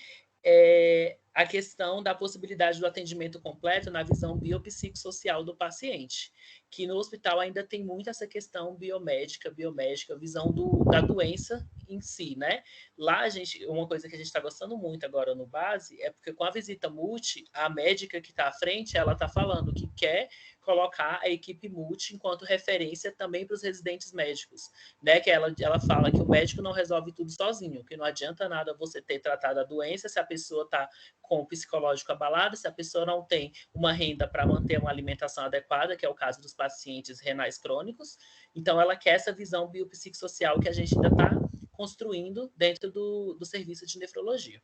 a questão da possibilidade do atendimento completo na visão biopsicossocial do paciente, que no hospital ainda tem muito essa questão biomédica, visão da doença em si, né? Lá, uma coisa que a gente está gostando muito agora no base é porque com a visita multi, a médica que está à frente, ela está falando que quer colocar a equipe multi enquanto referência também para os residentes médicos, né? Que ela fala que o médico não resolve tudo sozinho, que não adianta nada você ter tratado a doença se a pessoa está com o psicológico abalado, se a pessoa não tem uma renda para manter uma alimentação adequada, que é o caso dos pacientes renais crônicos. Então, ela quer essa visão biopsicossocial que a gente ainda está construindo dentro do serviço de nefrologia.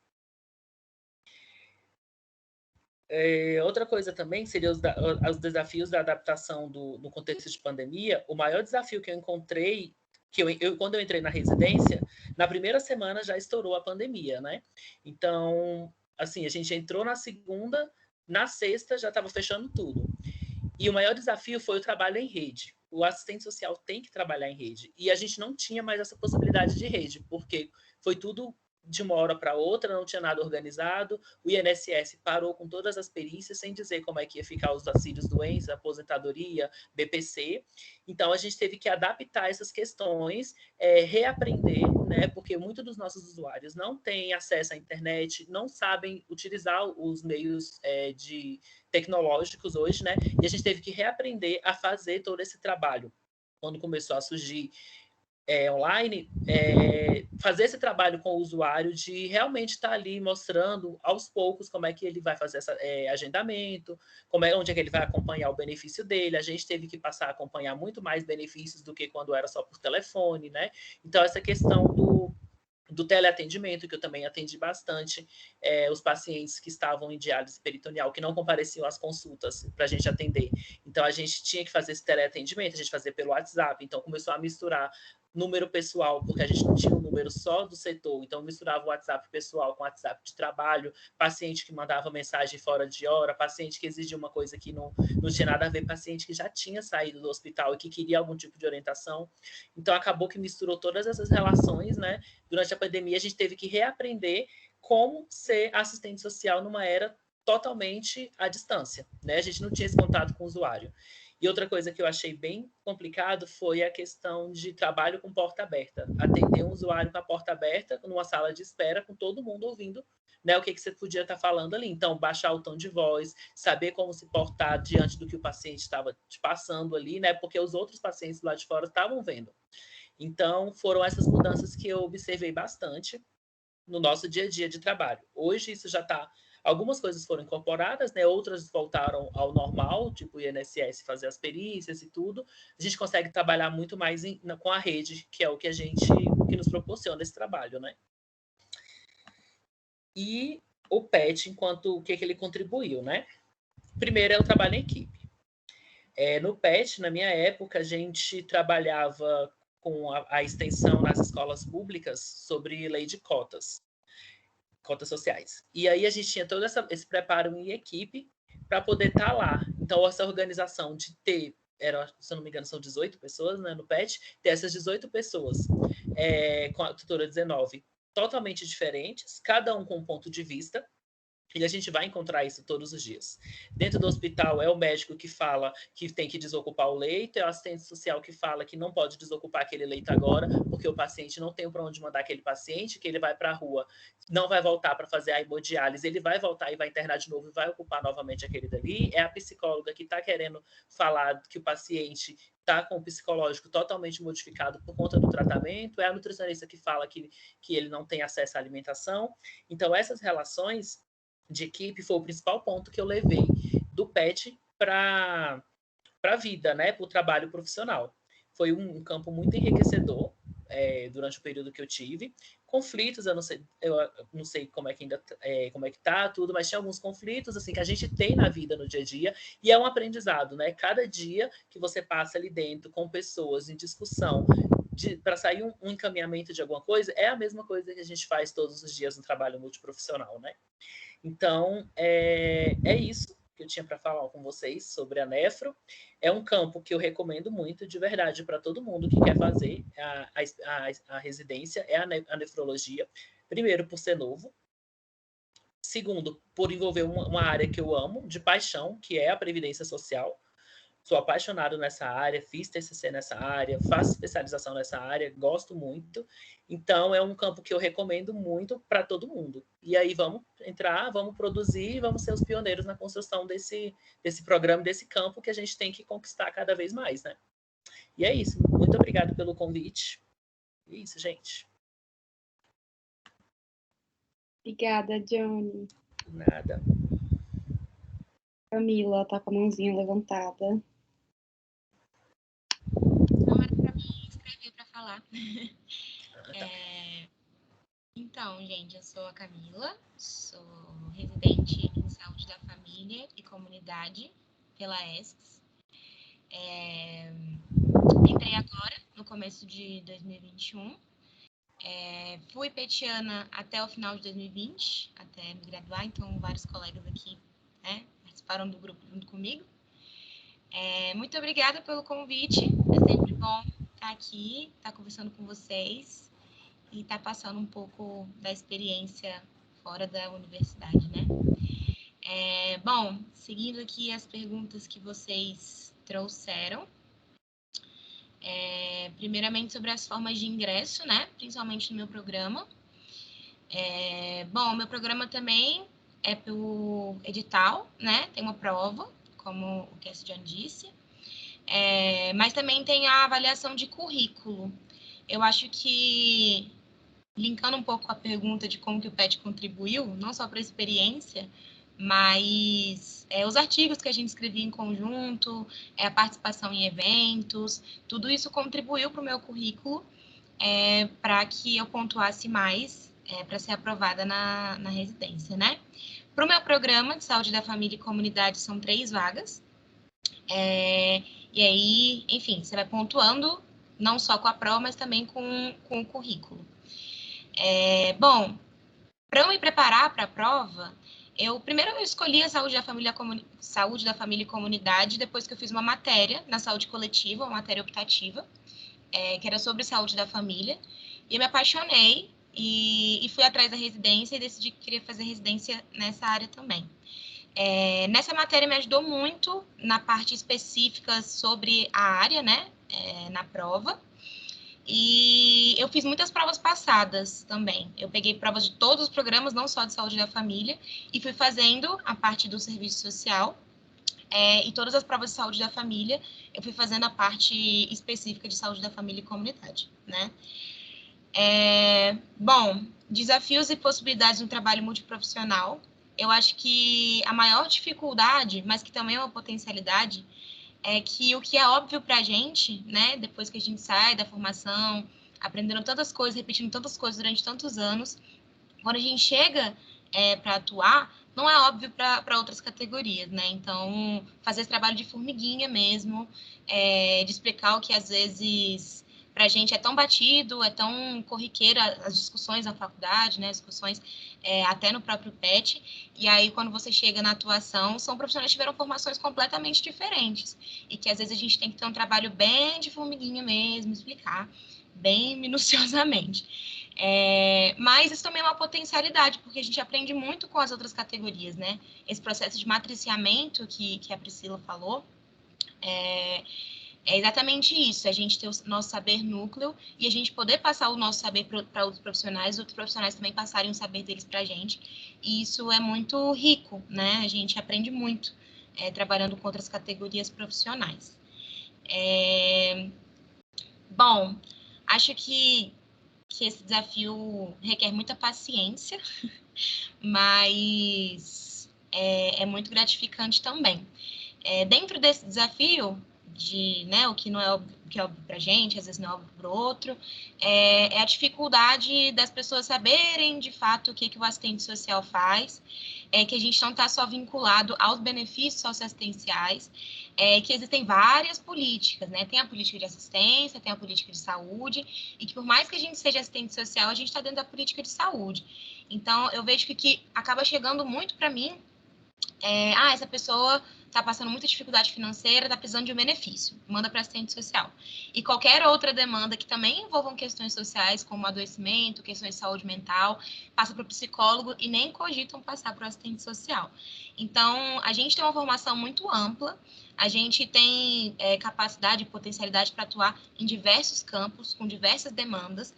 Outra coisa também seria os desafios da adaptação no contexto de pandemia. O maior desafio que eu encontrei, quando eu entrei na residência, na primeira semana já estourou a pandemia, né? Então, assim, a gente entrou na segunda, na sexta já estava fechando tudo. E o maior desafio foi o trabalho em rede. O assistente social tem que trabalhar em rede. E a gente não tinha mais essa possibilidade de rede, porque foi tudo de uma hora para outra, não tinha nada organizado. O INSS parou com todas as perícias, sem dizer como é que ia ficar os auxílios-doença, aposentadoria, BPC. Então, a gente teve que adaptar essas questões, reaprender, né? Porque muitos dos nossos usuários não têm acesso à internet, não sabem utilizar os meios tecnológicos hoje, né? E a gente teve que reaprender a fazer todo esse trabalho. Quando começou a surgir online, fazer esse trabalho com o usuário de realmente estar ali mostrando aos poucos como é que ele vai fazer esse agendamento, onde é que ele vai acompanhar o benefício dele. A gente teve que passar a acompanhar muito mais benefícios do que quando era só por telefone, né? Então, essa questão do teleatendimento, que eu também atendi bastante, os pacientes que estavam em diálise peritoneal, que não compareciam às consultas para a gente atender. Então, a gente tinha que fazer esse teleatendimento, a gente fazia pelo WhatsApp. Então, começou a misturar número pessoal, porque a gente não tinha um número só do setor, então misturava o WhatsApp pessoal com o WhatsApp de trabalho, paciente que mandava mensagem fora de hora, paciente que exigia uma coisa que não tinha nada a ver, paciente que já tinha saído do hospital e que queria algum tipo de orientação. Então, acabou que misturou todas essas relações, né? Durante a pandemia, a gente teve que reaprender como ser assistente social numa era totalmente à distância, né? A gente não tinha esse contato com o usuário. E outra coisa que eu achei bem complicado foi a questão de trabalho com porta aberta. Atender um usuário com a porta aberta, numa sala de espera, com todo mundo ouvindo, né, o que você podia estar falando ali. Então, baixar o tom de voz, saber como se portar diante do que o paciente estava te passando ali, né, porque os outros pacientes lá de fora estavam vendo. Então, foram essas mudanças que eu observei bastante no nosso dia a dia de trabalho. Hoje, isso já está... Algumas coisas foram incorporadas, né? Outras voltaram ao normal, tipo o INSS fazer as perícias e tudo. A gente consegue trabalhar muito mais com a rede, que é o que que nos proporciona esse trabalho, né? E o PET, enquanto o que ele contribuiu, né? Primeiro é o trabalho em equipe. No PET, na minha época, a gente trabalhava com a extensão nas escolas públicas sobre lei de cotas sociais. E aí a gente tinha todo esse preparo em equipe para poder estar lá. Então, essa organização de ter, se eu não me engano, são 18 pessoas, né, no PET, ter essas 18 pessoas com a tutora 19, totalmente diferentes, cada um com um ponto de vista, e a gente vai encontrar isso todos os dias. Dentro do hospital, é o médico que fala que tem que desocupar o leito, é o assistente social que fala que não pode desocupar aquele leito agora, porque o paciente não tem para onde mandar aquele paciente, que ele vai para a rua, não vai voltar para fazer a hemodiálise, ele vai voltar e vai internar de novo e vai ocupar novamente aquele dali. É a psicóloga que está querendo falar que o paciente está com o psicológico totalmente modificado por conta do tratamento, é a nutricionista que fala que ele não tem acesso à alimentação. Então, essas relações de equipe foi o principal ponto que eu levei do PET para a vida, né, para o trabalho profissional. Foi um campo muito enriquecedor durante o período que eu tive. Conflitos, eu não sei como é que ainda como é que tá tudo, mas tinha alguns conflitos assim que a gente tem na vida no dia a dia e é um aprendizado, né? Cada dia que você passa ali dentro com pessoas em discussão para sair um encaminhamento de alguma coisa é a mesma coisa que a gente faz todos os dias no trabalho multiprofissional, né? Então, é isso que eu tinha para falar com vocês sobre a nefro. É um campo que eu recomendo muito, de verdade, para todo mundo que quer fazer a residência, é a nefrologia. Primeiro, por ser novo. Segundo, por envolver uma área que eu amo, de paixão, que é a previdência social. sou apaixonado nessa área, fiz TCC nessa área, faço especialização nessa área, gosto muito. Então, é um campo que eu recomendo muito para todo mundo. E aí, vamos entrar, vamos produzir, vamos ser os pioneiros na construção desse programa, desse campo que a gente tem que conquistar cada vez mais, né? E é isso. Muito obrigado pelo convite. É isso, gente. Obrigada, Johnny. Nada. Camila tá com a mãozinha levantada. Não era para mim escrever para falar. Então, gente, eu sou a Camila, sou residente em saúde da família e comunidade pela ESCS. Entrei agora, no começo de 2021. Fui petiana até o final de 2020, até me graduar, então vários colegas aqui, né, participaram do grupo junto comigo. Muito obrigada pelo convite, é sempre bom estar aqui, estar conversando com vocês e estar passando um pouco da experiência fora da universidade, né? Bom, seguindo aqui as perguntas que vocês trouxeram, primeiramente sobre as formas de ingresso, né? Principalmente no meu programa. Bom, o meu programa também é pelo edital, né? Tem uma prova, como o Cassie John disse, mas também tem a avaliação de currículo. Eu acho que, linkando um pouco a pergunta de como que o PET contribuiu, não só para a experiência, mas os artigos que a gente escrevia em conjunto, a participação em eventos, tudo isso contribuiu para o meu currículo para que eu pontuasse mais para ser aprovada na residência, né? Para o meu programa de saúde da família e comunidade são 3 vagas, e aí, enfim, você vai pontuando não só com a prova, mas também com o currículo. Bom, para eu me preparar para a prova, primeiro eu escolhi a saúde da família e comunidade, depois que eu fiz uma matéria na saúde coletiva, uma matéria optativa, que era sobre saúde da família, e eu me apaixonei e fui atrás da residência e decidi que queria fazer residência nessa área também. Nessa matéria me ajudou muito na parte específica sobre a área, né, na prova. E eu fiz muitas provas passadas também. Eu peguei provas de todos os programas, não só de saúde da família, e fui fazendo a parte do serviço social. E todas as provas de saúde da família, eu fui fazendo a parte específica de saúde da família e comunidade, né? Bom, desafios e possibilidades no trabalho multiprofissional. Eu acho que a maior dificuldade, mas que também é uma potencialidade, é que o que é óbvio para a gente, né, depois que a gente sai da formação, aprendendo tantas coisas, repetindo tantas coisas durante tantos anos, quando a gente chega para atuar, não é óbvio para outras categorias, né? Então, fazer esse trabalho de formiguinha mesmo, de explicar o que às vezes para a gente é tão batido, é tão corriqueira as discussões na faculdade, né? As discussões até no próprio PET. E aí, quando você chega na atuação, são profissionais que tiveram formações completamente diferentes. E que às vezes a gente tem que ter um trabalho bem de formiguinha mesmo, explicar bem minuciosamente. Mas isso também é uma potencialidade, porque a gente aprende muito com as outras categorias, né? Esse processo de matriciamento que a Priscila falou, é exatamente isso, a gente ter o nosso saber núcleo e a gente poder passar o nosso saber para outros profissionais também passarem o saber deles para a gente. E isso é muito rico, né? A gente aprende muito trabalhando com outras categorias profissionais. Bom, acho que esse desafio requer muita paciência, mas é muito gratificante também. Dentro desse desafio, né, o que não é óbvio, que é óbvio para a gente, às vezes não é óbvio para o outro, é a dificuldade das pessoas saberem, de fato, o que o assistente social faz, que a gente não está só vinculado aos benefícios socioassistenciais, que existem várias políticas, né? Tem a política de assistência, tem a política de saúde, e que por mais que a gente seja assistente social, a gente está dentro da política de saúde. Então, eu vejo que o que acaba chegando muito para mim essa pessoa está passando muita dificuldade financeira, está precisando de um benefício, manda para assistente social. E qualquer outra demanda que também envolvam questões sociais, como adoecimento, questões de saúde mental, passa para o psicólogo e nem cogitam passar para o assistente social. Então, a gente tem uma formação muito ampla, a gente tem capacidade e potencialidade para atuar em diversos campos, com diversas demandas,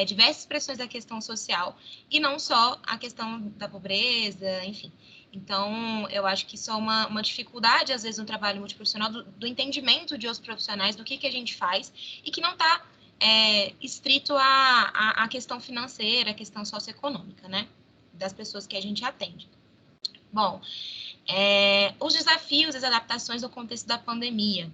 diversas expressões da questão social, e não só a questão da pobreza, enfim. Então, eu acho que isso é uma dificuldade, às vezes, no trabalho multiprofissional, do entendimento de outros profissionais, do que a gente faz, e que não está estrito à questão financeira, à questão socioeconômica, né, das pessoas que a gente atende. Bom, os desafios, as adaptações ao contexto da pandemia.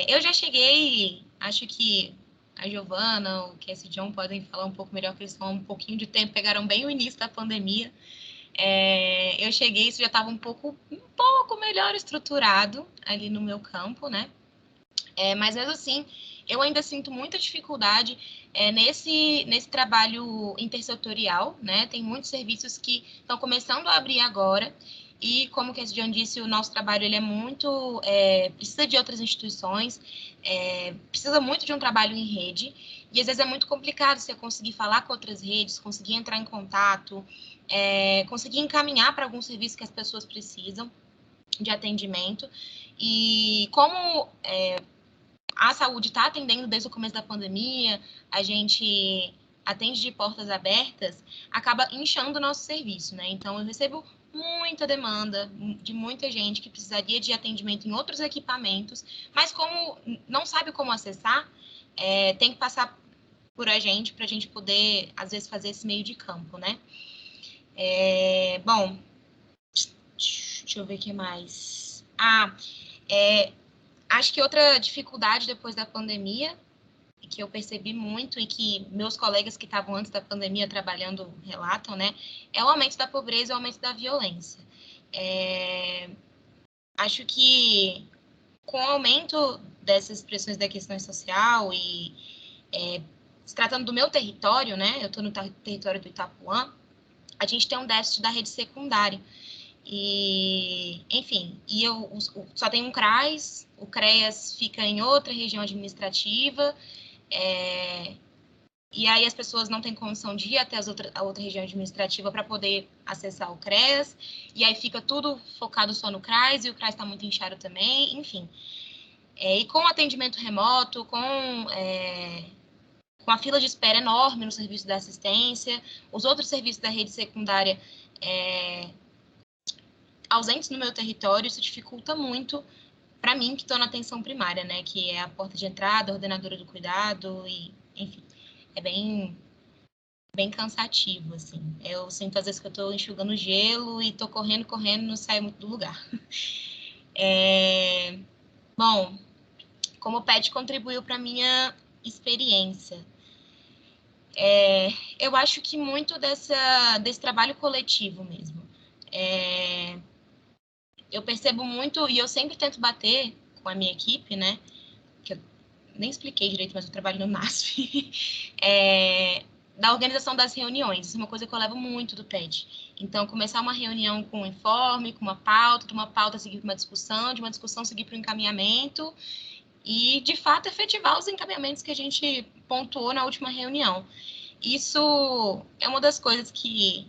Eu já cheguei, acho que a Giovana, o Cassie John podem falar um pouco melhor, porque eles estão há um pouquinho de tempo, pegaram bem o início da pandemia. Eu cheguei, isso já estava um pouco melhor estruturado ali no meu campo, né? Mas mesmo assim, eu ainda sinto muita dificuldade nesse trabalho intersetorial, né? Tem muitos serviços que estão começando a abrir agora, e como que a John disse, o nosso trabalho ele é muito, precisa de outras instituições, precisa muito de um trabalho em rede, e às vezes é muito complicado você conseguir falar com outras redes, conseguir entrar em contato, conseguir encaminhar para algum serviço que as pessoas precisam de atendimento. E como a saúde está atendendo desde o começo da pandemia, a gente atende de portas abertas, acaba inchando o nosso serviço, né? Então, eu recebo muita demanda de muita gente que precisaria de atendimento em outros equipamentos, mas como não sabe como acessar, tem que passar por a gente, para a gente poder, às vezes, fazer esse meio de campo, né? Bom, deixa eu ver o que mais. Acho que outra dificuldade depois da pandemia, que eu percebi muito e que meus colegas que estavam antes da pandemia trabalhando relatam, né, é o aumento da pobreza e o aumento da violência. Acho que com o aumento dessas expressões da questão social e se tratando do meu território, né, eu estou no território do Itapuã, a gente tem um déficit da rede secundária. E, enfim, só tem um CRAS, o CREAS fica em outra região administrativa, e aí as pessoas não têm condição de ir até a outra região administrativa para poder acessar o CREAS, e aí fica tudo focado só no CRAS, e o CRAS está muito inchado também, enfim. E com o atendimento remoto, com a fila de espera enorme no serviço da assistência, os outros serviços da rede secundária ausentes no meu território, isso dificulta muito para mim, que estou na atenção primária, né, que é a porta de entrada, a ordenadora do cuidado, e, enfim, é bem cansativo, assim. Eu sinto, às vezes, que eu estou enxugando gelo e estou correndo, não saio muito do lugar. Bom, como o PET contribuiu para a minha experiência? Eu acho que muito desse trabalho coletivo mesmo. Eu percebo muito, e eu sempre tento bater com a minha equipe, né? Que eu nem expliquei direito, mas eu trabalho no NASF. Da organização das reuniões. Isso é uma coisa que eu levo muito do PET. Então, começar uma reunião com um informe, com uma pauta, de uma pauta seguir para uma discussão, de uma discussão seguir para um encaminhamento, e, de fato, efetivar os encaminhamentos que a gente pontuou na última reunião. Isso é uma das coisas que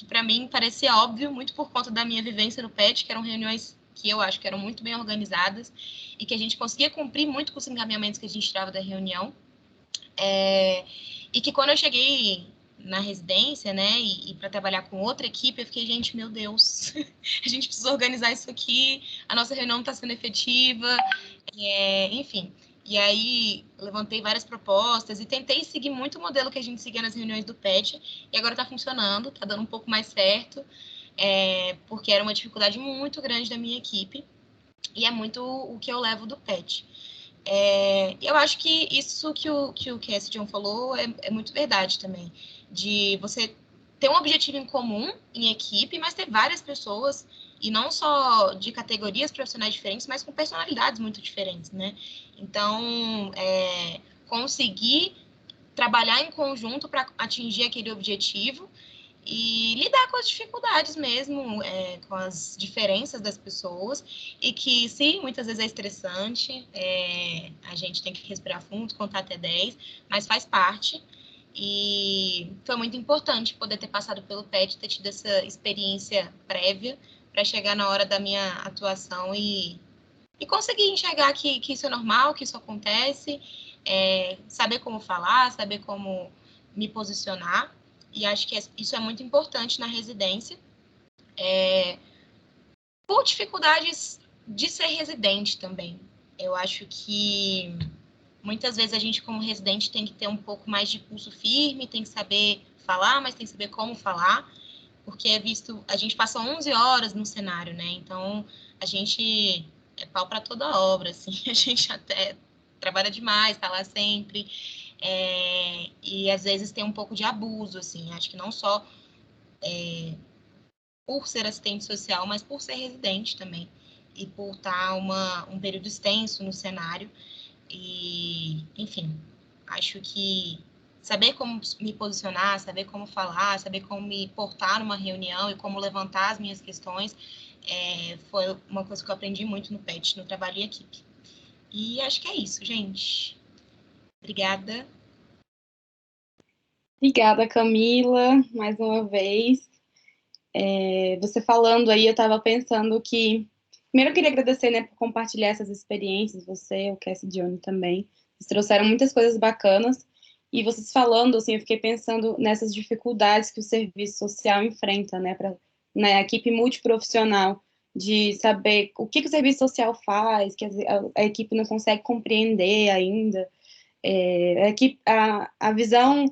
para mim parecia óbvio, muito por conta da minha vivência no PET, que eram reuniões que eu acho que eram muito bem organizadas e que a gente conseguia cumprir muito com os encaminhamentos que a gente tirava da reunião. E que quando eu cheguei na residência, né, e para trabalhar com outra equipe, eu fiquei, gente, meu Deus, a gente precisa organizar isso aqui, a nossa reunião não está sendo efetiva, enfim. E aí, levantei várias propostas e tentei seguir muito o modelo que a gente seguia nas reuniões do PET, e agora está funcionando, está dando um pouco mais certo, porque era uma dificuldade muito grande da minha equipe, e é muito o que eu levo do PET. Eu acho que isso que o Cassie John falou é muito verdade também, de você ter um objetivo em comum, em equipe, mas ter várias pessoas, e não só de categorias profissionais diferentes, mas com personalidades muito diferentes, né? Então, conseguir trabalhar em conjunto para atingir aquele objetivo e lidar com as dificuldades mesmo, com as diferenças das pessoas, e que, sim, muitas vezes é estressante, a gente tem que respirar fundo, contar até 10, mas faz parte, e foi muito importante poder ter passado pelo PET, ter tido essa experiência prévia para chegar na hora da minha atuação e conseguir enxergar que isso é normal, que isso acontece, saber como falar, saber como me posicionar, e acho que isso é muito importante na residência, por dificuldades de ser residente também. Eu acho que muitas vezes a gente, como residente, tem que ter um pouco mais de pulso firme, tem que saber falar, mas tem que saber como falar, porque a gente passa 11 horas no cenário, né? Então, a gente é pau para toda obra, assim, a gente até trabalha demais, tá lá sempre, e às vezes tem um pouco de abuso, assim, acho que não só por ser assistente social, mas por ser residente também, e por estar um período extenso no cenário, e, enfim, acho que saber como me posicionar, saber como falar, saber como me portar numa reunião e como levantar as minhas questões, foi uma coisa que eu aprendi muito no PET, no trabalho em equipe. E acho que é isso, gente. Obrigada. Obrigada, Camila, mais uma vez. Você falando aí, eu estava pensando que... Primeiro, eu queria agradecer, né, por compartilhar essas experiências, você, o Cassie e Johnny também. Vocês trouxeram muitas coisas bacanas. E vocês falando, assim, eu fiquei pensando nessas dificuldades que o serviço social enfrenta, né, para a equipe multiprofissional, de saber o que o serviço social faz, que a equipe não consegue compreender ainda. A visão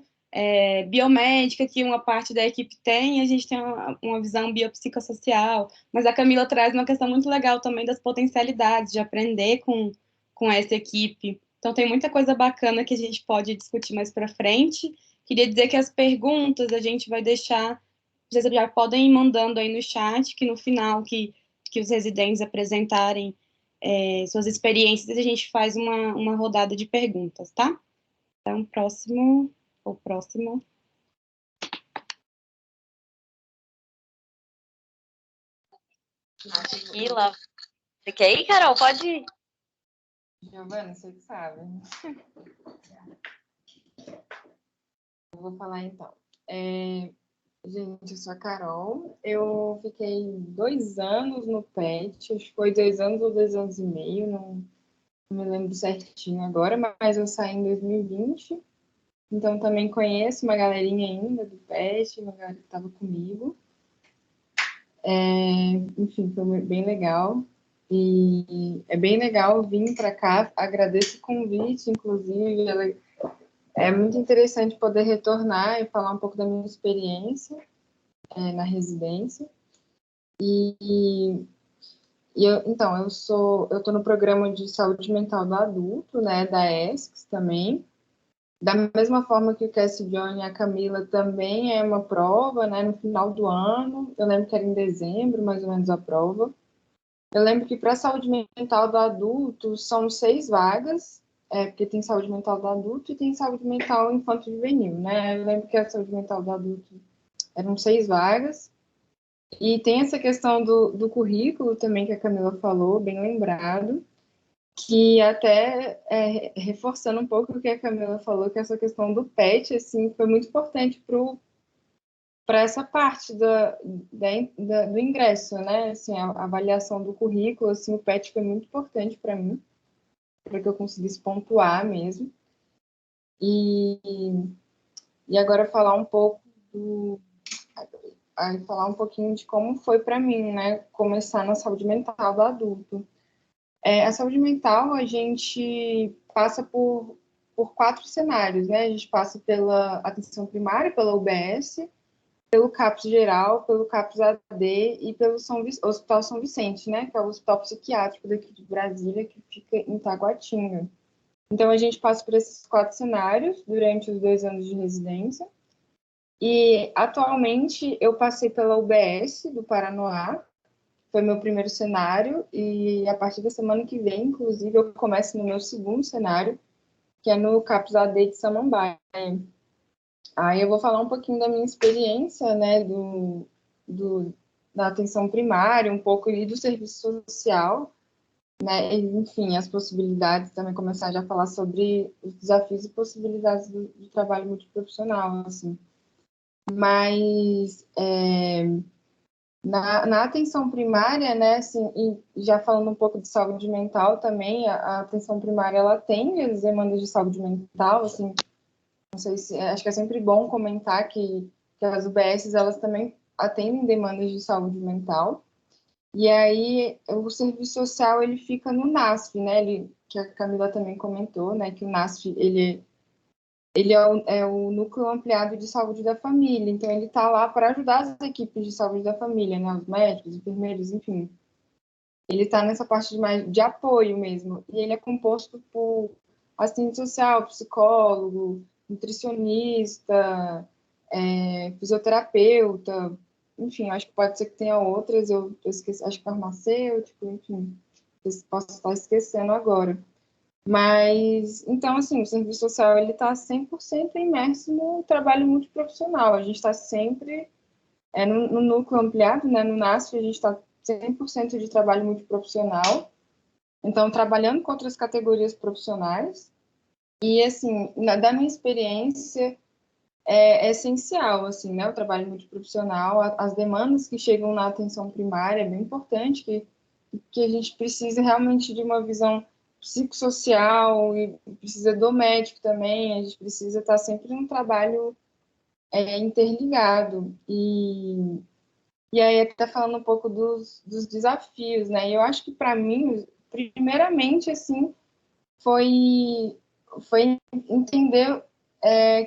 biomédica que uma parte da equipe tem, a gente tem uma visão biopsicossocial, mas a Camila traz uma questão muito legal também das potencialidades, de aprender com essa equipe. Então, tem muita coisa bacana que a gente pode discutir mais para frente. Queria dizer que as perguntas a gente vai deixar, vocês já podem ir mandando aí no chat, que no final que os residentes apresentarem suas experiências, a gente faz uma rodada de perguntas, tá? Então, próximo. Aquila. Você quer ir, Carol? Pode ir. Giovana, você que sabe. Eu vou falar então. Gente, eu sou a Carol. Eu fiquei 2 anos no PET, acho que foi 2 anos ou 2 anos e meio, não me lembro certinho agora, mas eu saí em 2020. Então, também conheço uma galerinha ainda do PET, uma galera que estava comigo. Enfim, foi bem legal. E é bem legal vir para cá. Agradeço o convite, inclusive. É muito interessante poder retornar e falar um pouco da minha experiência na residência. Então, eu estou no programa de saúde mental do adulto, né, da ESCS também. Da mesma forma que o Cassie Johnny e a Camila também é uma prova, né, no final do ano. Eu lembro que era em dezembro, mais ou menos, a prova. Eu lembro que para a saúde mental do adulto são 6 vagas, porque tem saúde mental do adulto e tem saúde mental infanto-juvenil, né? Eu lembro que a saúde mental do adulto eram 6 vagas. E tem essa questão do currículo também que a Camila falou, bem lembrado, que até reforçando um pouco o que a Camila falou, que essa questão do PET, assim, foi muito importante para essa parte do ingresso, né? Assim, a avaliação do currículo, assim, o PET foi muito importante para mim, para que eu conseguisse pontuar mesmo. E agora falar um pouquinho de como foi para mim, né? Começar na saúde mental do adulto. A saúde mental, a gente passa por 4 cenários, né? A gente passa pela atenção primária, pela UBS, pelo CAPS geral, pelo CAPS AD e pelo Hospital São Vicente, né? Que é o hospital psiquiátrico daqui de Brasília, que fica em Taguatinga. Então, a gente passa por esses 4 cenários durante os 2 anos de residência. E, atualmente, eu passei pela UBS do Paranoá, foi meu primeiro cenário, e a partir da semana que vem, inclusive, eu começo no meu segundo cenário, que é no CAPS AD de Samambaia. Aí eu vou falar um pouquinho da minha experiência, né, da atenção primária, um pouco ali do serviço social, né, e, enfim, as possibilidades, também começar já a falar sobre os desafios e possibilidades do trabalho multiprofissional, assim. Mas na atenção primária, né, assim, e já falando um pouco de saúde mental também, a atenção primária, ela tem as demandas de saúde mental, assim, não sei se, acho que é sempre bom comentar que as UBSs, elas também atendem demandas de saúde mental, e aí o serviço social, ele fica no NASF, né, que a Camila também comentou, né, que o NASF, ele é o núcleo ampliado de saúde da família, então ele está lá para ajudar as equipes de saúde da família, né, os médicos, enfermeiros, enfim. Ele está nessa parte de apoio mesmo, e ele é composto por assistente social, psicólogo, nutricionista, fisioterapeuta, enfim, acho que pode ser que tenha outras, eu esqueci, acho que farmacêutico, enfim, posso estar esquecendo agora. Mas, então, assim, o serviço social, ele está 100% imerso no trabalho multiprofissional. A gente está sempre no núcleo ampliado, né, no NASF, a gente está 100% de trabalho multiprofissional. Então, trabalhando com outras categorias profissionais. E, assim, da minha experiência, é essencial, assim, né, o trabalho multiprofissional. As demandas que chegam na atenção primária, é bem importante que a gente precise realmente de uma visão psicossocial, e precisa do médico também, a gente precisa estar sempre num trabalho interligado. E aí até falando um pouco dos desafios, né? E eu acho que para mim, primeiramente, assim, foi entender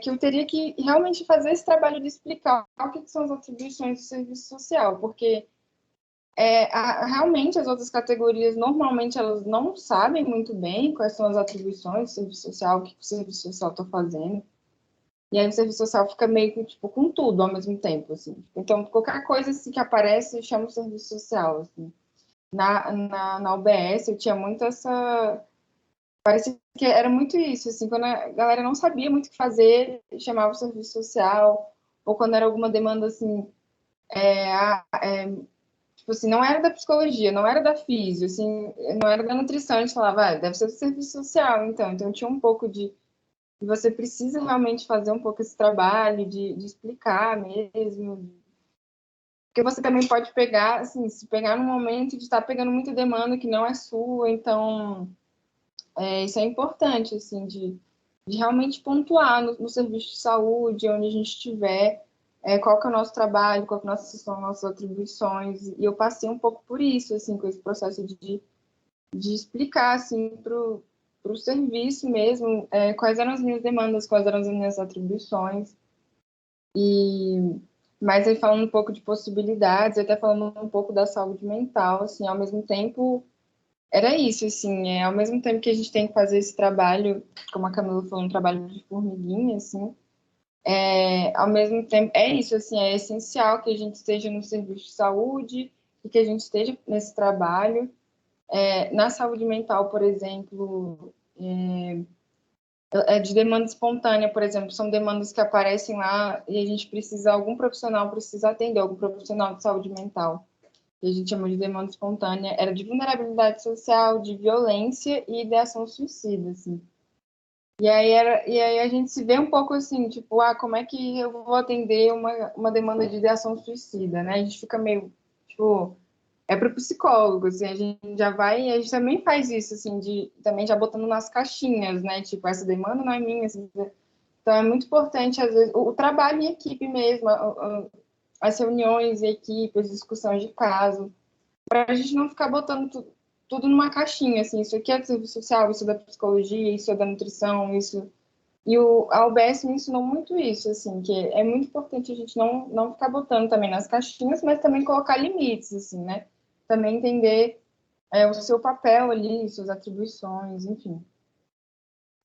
que eu teria que realmente fazer esse trabalho de explicar o que são as atribuições do serviço social, porque realmente as outras categorias, normalmente, elas não sabem muito bem quais são as atribuições do serviço social, o que o serviço social está fazendo. E aí o serviço social fica meio que, tipo, com tudo ao mesmo tempo, assim. Então, qualquer coisa assim, que aparece, chama o serviço social, assim. Na UBS, eu tinha muito essa... Parecia que era muito isso, assim, quando a galera não sabia muito o que fazer, chamava o serviço social, ou quando era alguma demanda, assim, tipo assim, não era da psicologia, não era da físio, assim, não era da nutrição, a gente falava, deve ser do serviço social, então tinha um pouco de você precisa realmente fazer um pouco esse trabalho de explicar mesmo, porque você também pode pegar, assim, se pegar num momento de estar pegando muita demanda que não é sua, então isso é importante, assim, de realmente pontuar no serviço de saúde, onde a gente estiver, qual que é o nosso trabalho, qual que são as nossas atribuições, e eu passei um pouco por isso, assim, com esse processo de explicar, assim, para o serviço mesmo, quais eram as minhas demandas, quais eram as minhas atribuições, mas aí falando um pouco de possibilidades, até falando um pouco da saúde mental, assim, ao mesmo tempo, era isso, assim, ao mesmo tempo que a gente tem que fazer esse trabalho, como a Camila falou, um trabalho de formiguinha, assim, ao mesmo tempo, é isso, assim, é essencial que a gente esteja no serviço de saúde e que a gente esteja nesse trabalho. Na saúde mental, por exemplo, de demanda espontânea, por exemplo, são demandas que aparecem lá e a gente precisa, algum profissional precisa atender, algum profissional de saúde mental, que a gente chama de demanda espontânea, era de vulnerabilidade social, de violência e ideação suicida, assim. E aí a gente se vê um pouco assim, tipo, como é que eu vou atender uma demanda de ideação suicida, né? A gente fica meio, tipo, para o psicólogo, assim, a gente também faz isso, assim, também já botando nas caixinhas, né? Tipo, essa demanda não é minha, assim, então é muito importante, às vezes, o trabalho em equipe mesmo, as reuniões em equipe, as discussões de caso, para a gente não ficar botando tudo numa caixinha, assim, isso aqui é do serviço social, isso é da psicologia, isso é da nutrição, isso... E a UBS me ensinou muito isso, assim, que é muito importante a gente não ficar botando também nas caixinhas, mas também colocar limites, assim, né? Também entender o seu papel ali, suas atribuições, enfim.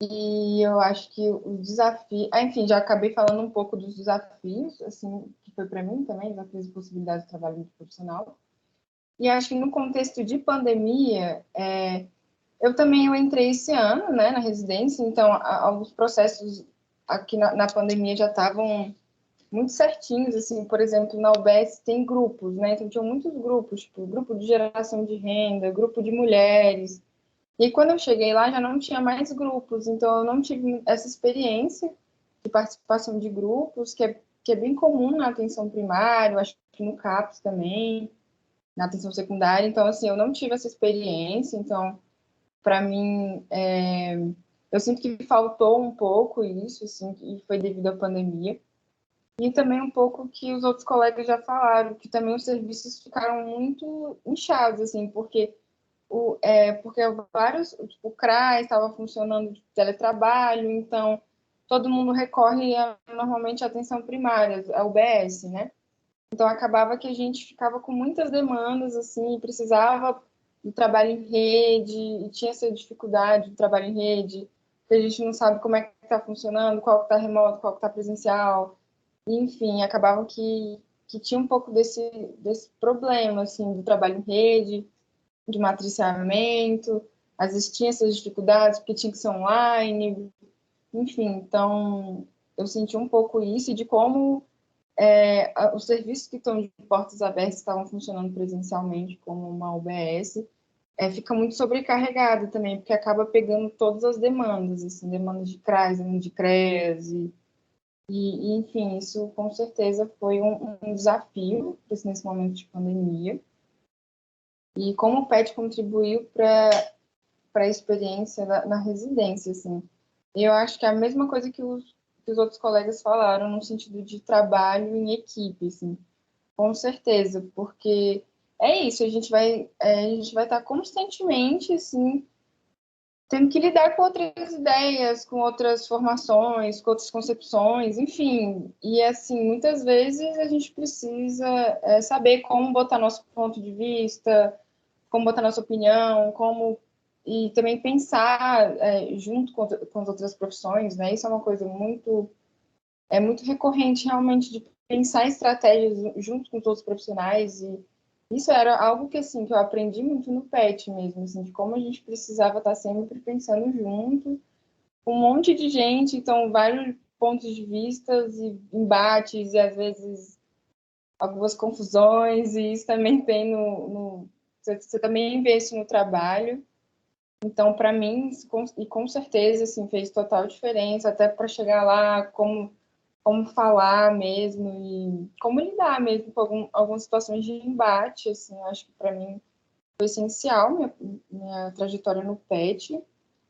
E eu acho que o desafio... enfim, já acabei falando um pouco dos desafios, assim, que foi para mim também, desafios e possibilidades de trabalho profissional. E acho que no contexto de pandemia, eu entrei esse ano, né, na residência, então alguns processos aqui na pandemia já estavam muito certinhos, assim, por exemplo, na UBS tem grupos, né? Então, tinham muitos grupos, tipo, grupo de geração de renda, grupo de mulheres. E quando eu cheguei lá, já não tinha mais grupos, então eu não tive essa experiência de participação de grupos, que é bem comum na atenção primária, eu acho que no CAPS também, na atenção secundária. Então, assim, eu não tive essa experiência, então, para mim, eu sinto que faltou um pouco isso, assim, e foi devido à pandemia. E também um pouco que os outros colegas já falaram, que também os serviços ficaram muito inchados, assim, porque porque vários, tipo, o CRAS estava funcionando de teletrabalho, então todo mundo recorre normalmente à atenção primária, a UBS, né? Então acabava que a gente ficava com muitas demandas, assim, precisava do trabalho em rede, e tinha essa dificuldade do trabalho em rede, que a gente não sabe como é que está funcionando, qual que está remoto, qual que está presencial. Enfim, acabava que tinha um pouco desse problema, assim, do trabalho em rede, de matriciamento, às vezes tinha essas dificuldades, porque tinha que ser online, enfim, então eu senti um pouco isso e de como os serviços que estão de portas abertas estavam funcionando presencialmente, como uma UBS, fica muito sobrecarregado também, porque acaba pegando todas as demandas, assim, demandas de CRAS, demandas de CREAS, enfim, isso com certeza foi um desafio nesse momento de pandemia. E como o PET contribuiu para a experiência na residência, assim. Eu acho que é a mesma coisa que os outros colegas falaram, no sentido de trabalho em equipe, assim. Com certeza, porque é isso, a gente vai estar constantemente, assim, tendo que lidar com outras ideias, com outras formações, com outras concepções, enfim. E, assim, muitas vezes a gente precisa saber como botar nosso ponto de vista, como botar nossa opinião, e também pensar junto com as outras profissões, né? Isso é uma coisa muito recorrente realmente de pensar estratégias junto com todos os profissionais, e isso era algo que assim que eu aprendi muito no PET mesmo, assim, de como a gente precisava estar sempre pensando junto, um monte de gente, então vários pontos de vista e embates e às vezes algumas confusões, e isso também tem você também vê isso no trabalho. Então, para mim, e com certeza, assim, fez total diferença, até para chegar lá, como falar mesmo e como lidar mesmo com algumas situações de embate, assim, eu acho que para mim foi essencial minha trajetória no PET.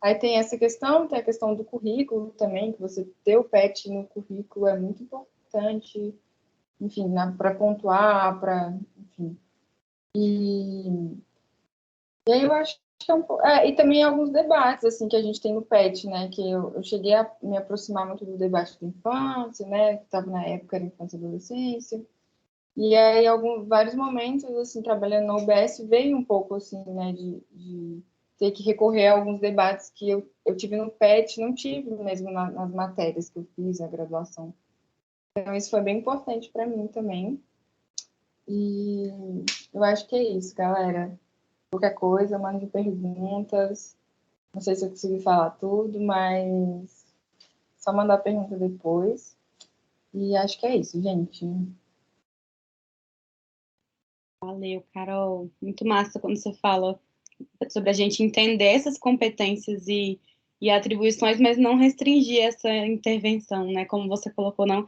Aí tem essa questão, tem a questão do currículo também, que você ter o PET no currículo é muito importante, enfim, para pontuar, enfim. E aí eu acho que é um pouco... e também alguns debates, assim, que a gente tem no PET, né, que eu cheguei a me aproximar muito do debate da infância, né, que estava na época da infância e adolescência, e aí vários momentos, assim, trabalhando na UBS, veio um pouco, assim, né, de ter que recorrer a alguns debates que eu tive no PET, não tive mesmo nas matérias que eu fiz na graduação. Então, isso foi bem importante para mim também. E eu acho que é isso, galera. Qualquer coisa, mande perguntas. Não sei se eu consegui falar tudo, mas só mandar a pergunta depois. E acho que é isso, gente. Valeu, Carol. Muito massa quando você fala sobre a gente entender essas competências e atribuições, mas não restringir essa intervenção, né? Como você colocou, não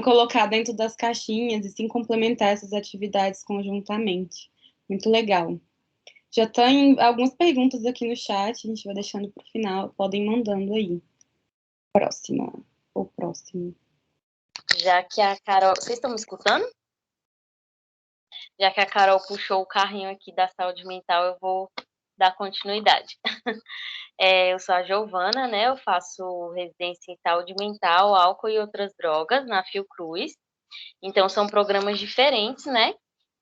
colocar dentro das caixinhas e sim complementar essas atividades conjuntamente. Muito legal. Já tem algumas perguntas aqui no chat, a gente vai deixando para o final, podem ir mandando aí. Próxima, ou próximo. Já que a Carol... Vocês estão me escutando? Já que a Carol puxou o carrinho aqui da saúde mental, eu vou dar continuidade. Eu sou a Giovana, né? Eu faço residência em saúde mental, álcool e outras drogas na Fiocruz. Então, são programas diferentes, né?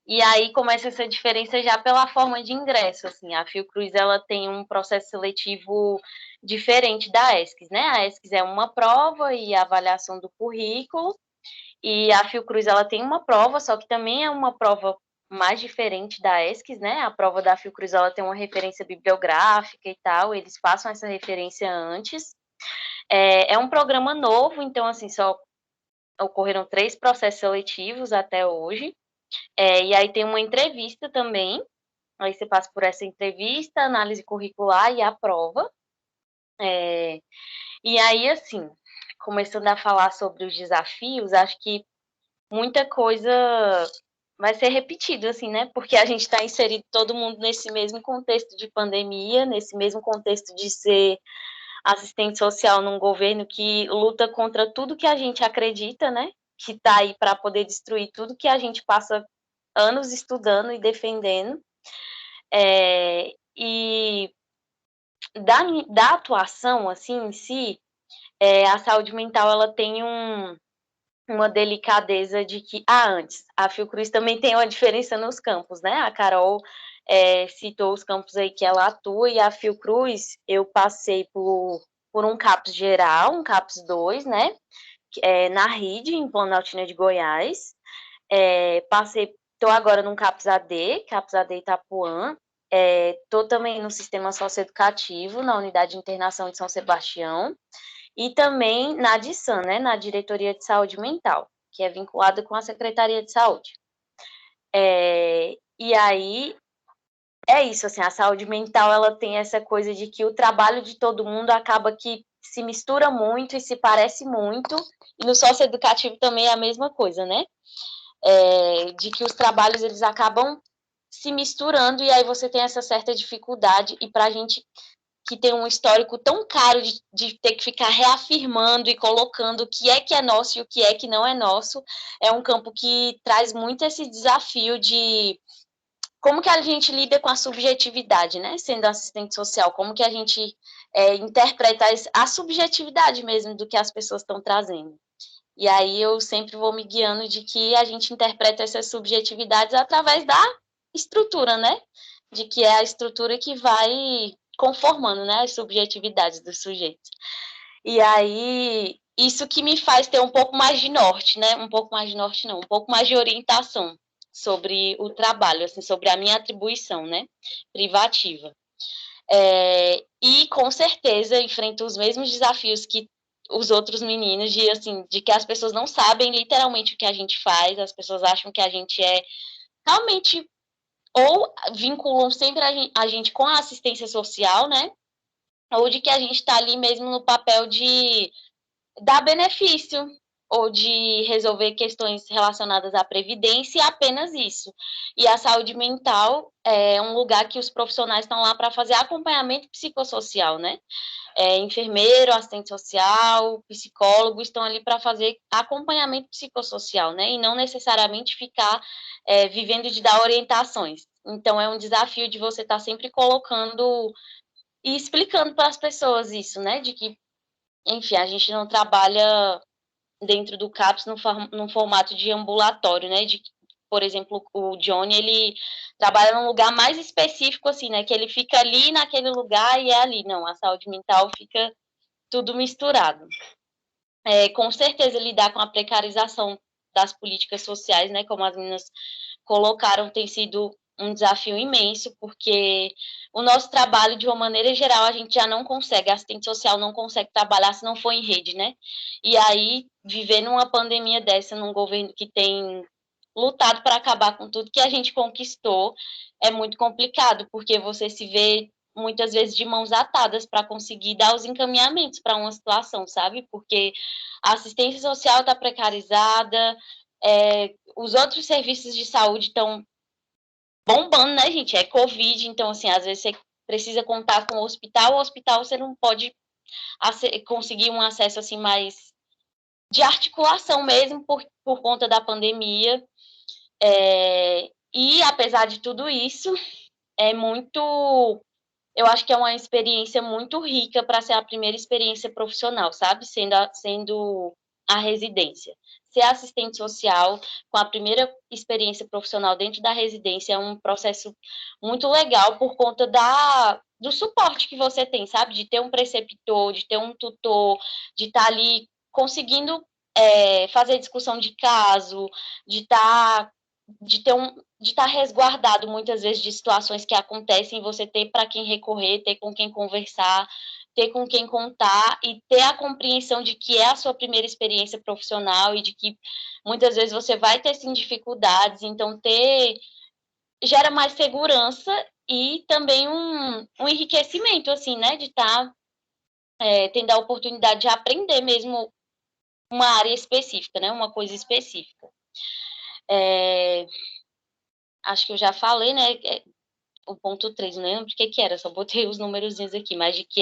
E aí começa essa diferença já pela forma de ingresso, assim. A Fiocruz, ela tem um processo seletivo diferente da ESCS, né? A ESCS é uma prova e a avaliação do currículo, e a Fiocruz, ela tem uma prova, só que também é uma prova mais diferente da ESCS, né? A prova da Fiocruz, ela tem uma referência bibliográfica e tal, eles passam essa referência antes. É um programa novo, então, assim, só ocorreram 3 processos seletivos até hoje. E aí tem uma entrevista também, aí você passa por essa entrevista, análise curricular e a prova. E aí, assim, começando a falar sobre os desafios, acho que muita coisa vai ser repetido, assim, né? Porque a gente está inserido todo mundo nesse mesmo contexto de pandemia, nesse mesmo contexto de ser assistente social num governo que luta contra tudo que a gente acredita, né? Que está aí para poder destruir tudo que a gente passa anos estudando e defendendo. E da atuação, assim, em si, a saúde mental, ela tem uma delicadeza de que, antes, a Fiocruz também tem uma diferença nos campos, né? A Carol citou os campos aí que ela atua, e a Fiocruz, eu passei por um CAPS geral, um CAPS 2, né? Na RID, em Planaltina de Goiás. Estou agora num CAPS AD Itapuã. Estou também no sistema socioeducativo, na unidade de internação de São Sebastião, e também na DISAN, né, na Diretoria de Saúde Mental, que é vinculada com a Secretaria de Saúde. E aí, é isso, assim, a saúde mental, ela tem essa coisa de que o trabalho de todo mundo acaba que se mistura muito e se parece muito, e no socioeducativo também é a mesma coisa, né? De que os trabalhos, eles acabam se misturando, e aí você tem essa certa dificuldade, e para a gente que tem um histórico tão caro de ter que ficar reafirmando e colocando o que é nosso e o que é que não é nosso, é um campo que traz muito esse desafio de como que a gente lida com a subjetividade, né? Sendo assistente social, como que a gente interpreta a subjetividade mesmo do que as pessoas estão trazendo. E aí eu sempre vou me guiando de que a gente interpreta essas subjetividades através da estrutura, né? De que é a estrutura que vai conformando, né, as subjetividades dos sujeitos. E aí, isso que me faz ter um pouco mais de norte, né? Um pouco mais de norte não, um pouco mais de orientação sobre o trabalho, assim, sobre a minha atribuição, né, privativa. E com certeza enfrento os mesmos desafios que os outros meninos, de que as pessoas não sabem literalmente o que a gente faz, as pessoas acham que a gente é realmente, ou vinculam sempre a gente com a assistência social, né? Ou de que a gente está ali mesmo no papel de dar benefício, ou de resolver questões relacionadas à previdência, e apenas isso. E a saúde mental é um lugar que os profissionais estão lá para fazer acompanhamento psicossocial, né? Enfermeiro, assistente social, psicólogo estão ali para fazer acompanhamento psicossocial, né? E não necessariamente ficar vivendo de dar orientações. Então, é um desafio de você estar sempre colocando e explicando para as pessoas isso, né? De que, enfim, a gente não trabalha dentro do CAPS no formato de ambulatório, né? De, por exemplo, o Johnny, ele trabalha num lugar mais específico, assim, né? Que ele fica ali naquele lugar e é ali. Não, a saúde mental fica tudo misturado. Com certeza, lidar com a precarização das políticas sociais, né? Como as meninas colocaram, tem sido um desafio imenso, porque o nosso trabalho, de uma maneira geral, a gente já não consegue, a assistente social não consegue trabalhar se não for em rede, né? E aí, viver numa pandemia dessa, num governo que tem lutado para acabar com tudo que a gente conquistou, é muito complicado, porque você se vê muitas vezes de mãos atadas para conseguir dar os encaminhamentos para uma situação, sabe? Porque a assistência social está precarizada, os outros serviços de saúde estão bombando, né, gente? É Covid, então, assim, às vezes você precisa contar com o hospital você não pode conseguir um acesso, assim, mais de articulação mesmo por conta da pandemia. E, apesar de tudo isso, eu acho que é uma experiência muito rica para ser a primeira experiência profissional, sabe? Sendo a residência. Ser assistente social com a primeira experiência profissional dentro da residência é um processo muito legal por conta do suporte que você tem, sabe? De ter um preceptor, de ter um tutor, de estar ali conseguindo fazer discussão de caso, de estar resguardado muitas vezes de situações que acontecem, você ter para quem recorrer, ter com quem conversar, ter com quem contar e ter a compreensão de que é a sua primeira experiência profissional e de que muitas vezes você vai ter sim dificuldades, então gera mais segurança e também um enriquecimento, assim, né, de estar tendo a oportunidade de aprender mesmo uma área específica, né, uma coisa específica. Acho que eu já falei, né, o ponto 3, não lembro o que era, só botei os numerozinhos aqui, mas de que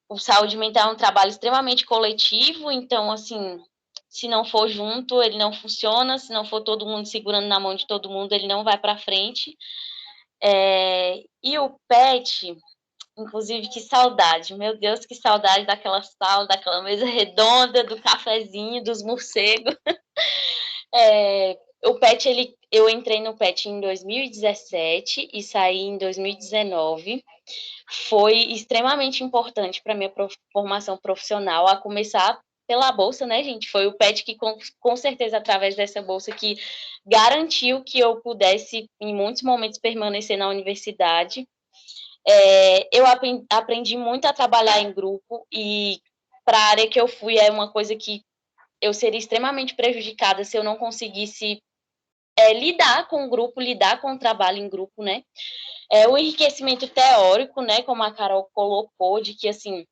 o saúde mental é um trabalho extremamente coletivo, então, assim, se não for junto, ele não funciona, se não for todo mundo segurando na mão de todo mundo, ele não vai para frente. E o PET, inclusive, que saudade, meu Deus, que saudade daquela sala, daquela mesa redonda, do cafezinho, dos morcegos. O PET, eu entrei no PET em 2017 e saí em 2019. Foi extremamente importante para minha formação profissional, a começar pela bolsa, né, gente? Foi o PET que, com certeza, através dessa bolsa, que garantiu que eu pudesse, em muitos momentos, permanecer na universidade. Eu aprendi muito a trabalhar em grupo e, para a área que eu fui, é uma coisa que eu seria extremamente prejudicada se eu não conseguisse lidar com o grupo, lidar com o trabalho em grupo, né? O enriquecimento teórico, né, como a Carol colocou, de que, assim,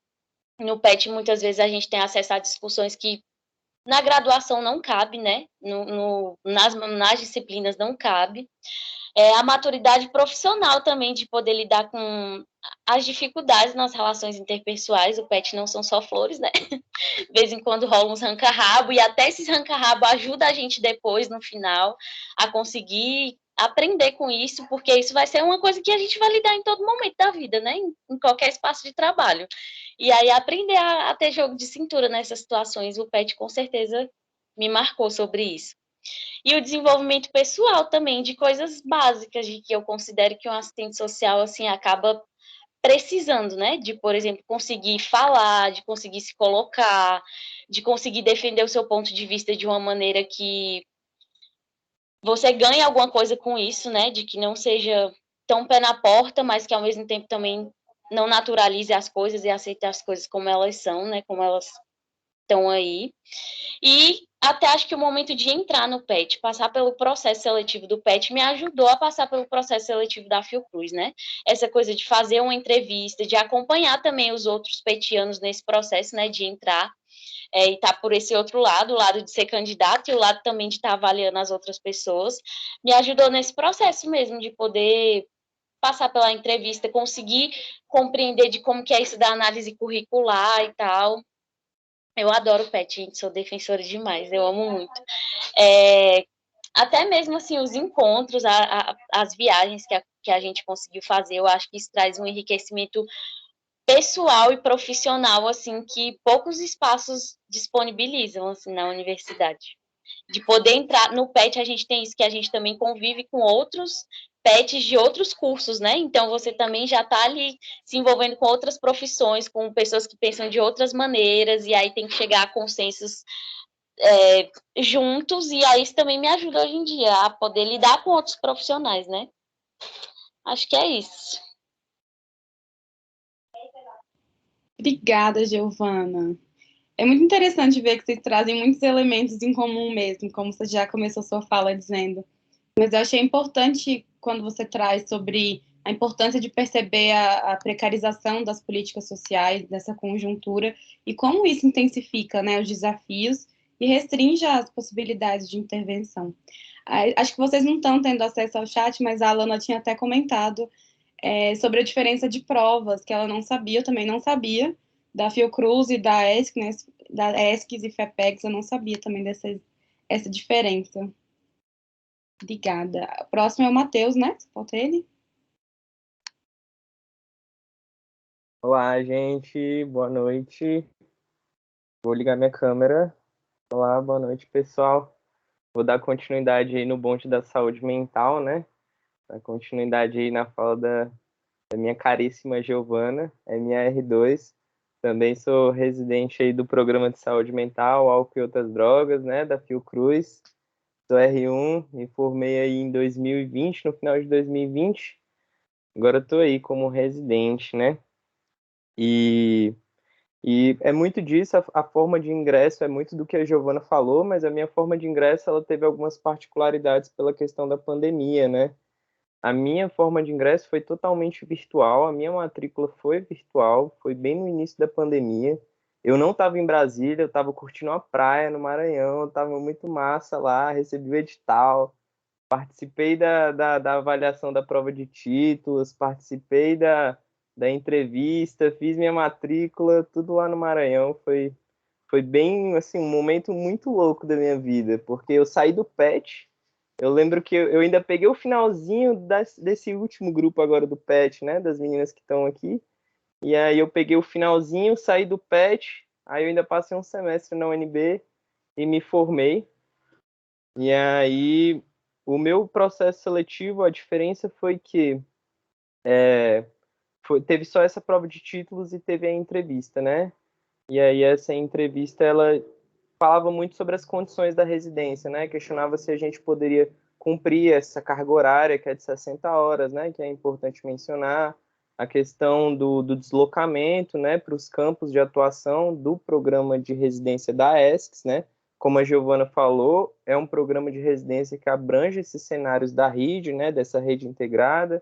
no PET, muitas vezes, a gente tem acesso a discussões que na graduação não cabe, né, nas disciplinas não cabe. A maturidade profissional também, de poder lidar com as dificuldades nas relações interpessoais. O PET não são só flores, né? De vez em quando rola uns ranca-rabo, e até esses ranca-rabo ajudam a gente depois, no final, a conseguir aprender com isso, porque isso vai ser uma coisa que a gente vai lidar em todo momento da vida, né? Em qualquer espaço de trabalho. E aí, aprender a ter jogo de cintura nessas situações, o PET com certeza me marcou sobre isso. E o desenvolvimento pessoal também, de coisas básicas, de que eu considero que um assistente social, assim, acaba precisando, né? De, por exemplo, conseguir falar, de conseguir se colocar, de conseguir defender o seu ponto de vista de uma maneira que você ganhe alguma coisa com isso, né? De que não seja tão pé na porta, mas que ao mesmo tempo também não naturalize as coisas e aceite as coisas como elas são, né? Como elas estão aí. E até acho que o momento de entrar no PET, passar pelo processo seletivo do PET, me ajudou a passar pelo processo seletivo da Fiocruz, né? Essa coisa de fazer uma entrevista, de acompanhar também os outros petianos nesse processo, né? De entrar e estar por esse outro lado, o lado de ser candidato e o lado também de estar avaliando as outras pessoas, me ajudou nesse processo mesmo, de poder passar pela entrevista, conseguir compreender de como que é isso da análise curricular e tal. Eu adoro o PET, gente, sou defensora demais, eu amo muito. Até mesmo, assim, os encontros, as viagens que a gente conseguiu fazer, eu acho que isso traz um enriquecimento pessoal e profissional, assim, que poucos espaços disponibilizam, assim, na universidade. De poder entrar no PET, a gente tem isso, que a gente também convive com outros PETs de outros cursos, né? Então, você também já está ali se envolvendo com outras profissões, com pessoas que pensam de outras maneiras, e aí tem que chegar a consensos juntos, e aí isso também me ajuda hoje em dia a poder lidar com outros profissionais, né? Acho que é isso. Obrigada, Giovana. É muito interessante ver que vocês trazem muitos elementos em comum mesmo, como você já começou sua fala dizendo. Mas eu achei importante quando você traz sobre a importância de perceber a precarização das políticas sociais, dessa conjuntura, e como isso intensifica, né, os desafios e restringe as possibilidades de intervenção. Acho que vocês não estão tendo acesso ao chat, mas a Alana tinha até comentado sobre a diferença de provas, que ela não sabia, eu também não sabia, da Fiocruz e da ESC, né, da ESCS e FEPEX, eu não sabia também essa diferença. Obrigada. O próximo é o Matheus, né? Falta ele. Olá, gente. Boa noite. Vou ligar minha câmera. Olá, boa noite, pessoal. Vou dar continuidade aí no bonde da saúde mental, né? Dar continuidade aí na fala da minha caríssima Giovana, MR2. Também sou residente aí do programa de saúde mental, álcool e outras drogas, né? Da Fiocruz. Sou R1, me formei aí em 2020, no final de 2020. Agora eu tô aí como residente, né? E, e é muito disso, a forma de ingresso é muito do que a Giovana falou, mas a minha forma de ingresso ela teve algumas particularidades pela questão da pandemia, né? A minha forma de ingresso foi totalmente virtual, a minha matrícula foi virtual, foi bem no início da pandemia. Eu não estava em Brasília, eu estava curtindo a praia no Maranhão, estava muito massa lá, recebi o edital, participei da avaliação da prova de títulos, participei da entrevista, fiz minha matrícula, tudo lá no Maranhão. Foi bem, assim, um momento muito louco da minha vida, porque eu saí do PET. Eu lembro que eu ainda peguei o finalzinho desse último grupo agora do PET, né, das meninas que estão aqui. E aí eu peguei o finalzinho, saí do PET, aí eu ainda passei um semestre na UNB e me formei. E aí o meu processo seletivo, a diferença foi que teve só essa prova de títulos e teve a entrevista, né? E aí essa entrevista, ela falava muito sobre as condições da residência, né? Questionava se a gente poderia cumprir essa carga horária, que é de 60 horas, né? Que é importante mencionar. A questão do deslocamento, né? Para os campos de atuação do programa de residência da ESCS, né? Como a Giovana falou, é um programa de residência que abrange esses cenários da rede, né? Dessa rede integrada.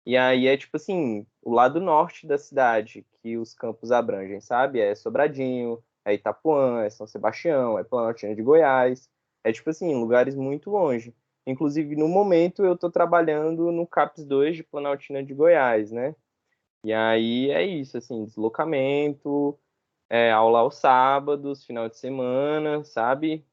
E aí é tipo assim, o lado norte da cidade que os campos abrangem, sabe? É Sobradinho, é Itapuã, é São Sebastião, é Planaltina de Goiás. É tipo assim, lugares muito longe. Inclusive, no momento, eu estou trabalhando no CAPS 2 de Planaltina de Goiás, né? E aí é isso, assim, deslocamento, aula aos sábados, final de semana, sabe?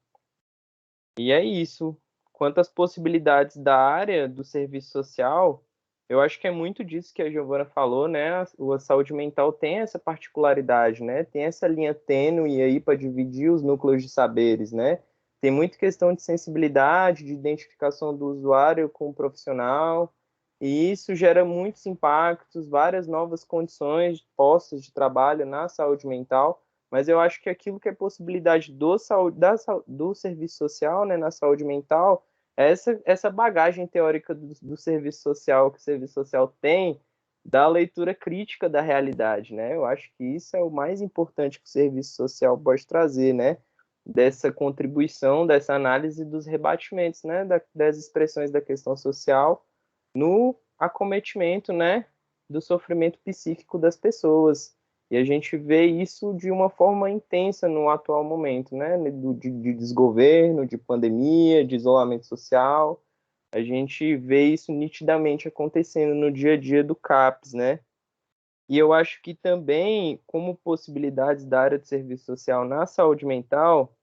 E é isso. Quanto às possibilidades da área do serviço social, eu acho que é muito disso que a Giovana falou, né? A saúde mental tem essa particularidade, né? Tem essa linha tênue aí para dividir os núcleos de saberes, né? Tem muita questão de sensibilidade, de identificação do usuário com o profissional, e isso gera muitos impactos, várias novas condições postas de trabalho na saúde mental, mas eu acho que aquilo que é possibilidade do serviço social, né, na saúde mental, é essa bagagem teórica do serviço social que o serviço social tem, da leitura crítica da realidade, né? Eu acho que isso é o mais importante que o serviço social pode trazer, né? Dessa contribuição, dessa análise dos rebatimentos, né? Das expressões da questão social no acometimento, né? Do sofrimento psíquico das pessoas. E a gente vê isso de uma forma intensa no atual momento, né? De desgoverno, de pandemia, de isolamento social. A gente vê isso nitidamente acontecendo no dia a dia do CAPS, né? E eu acho que também, como possibilidades da área de serviço social na saúde mental,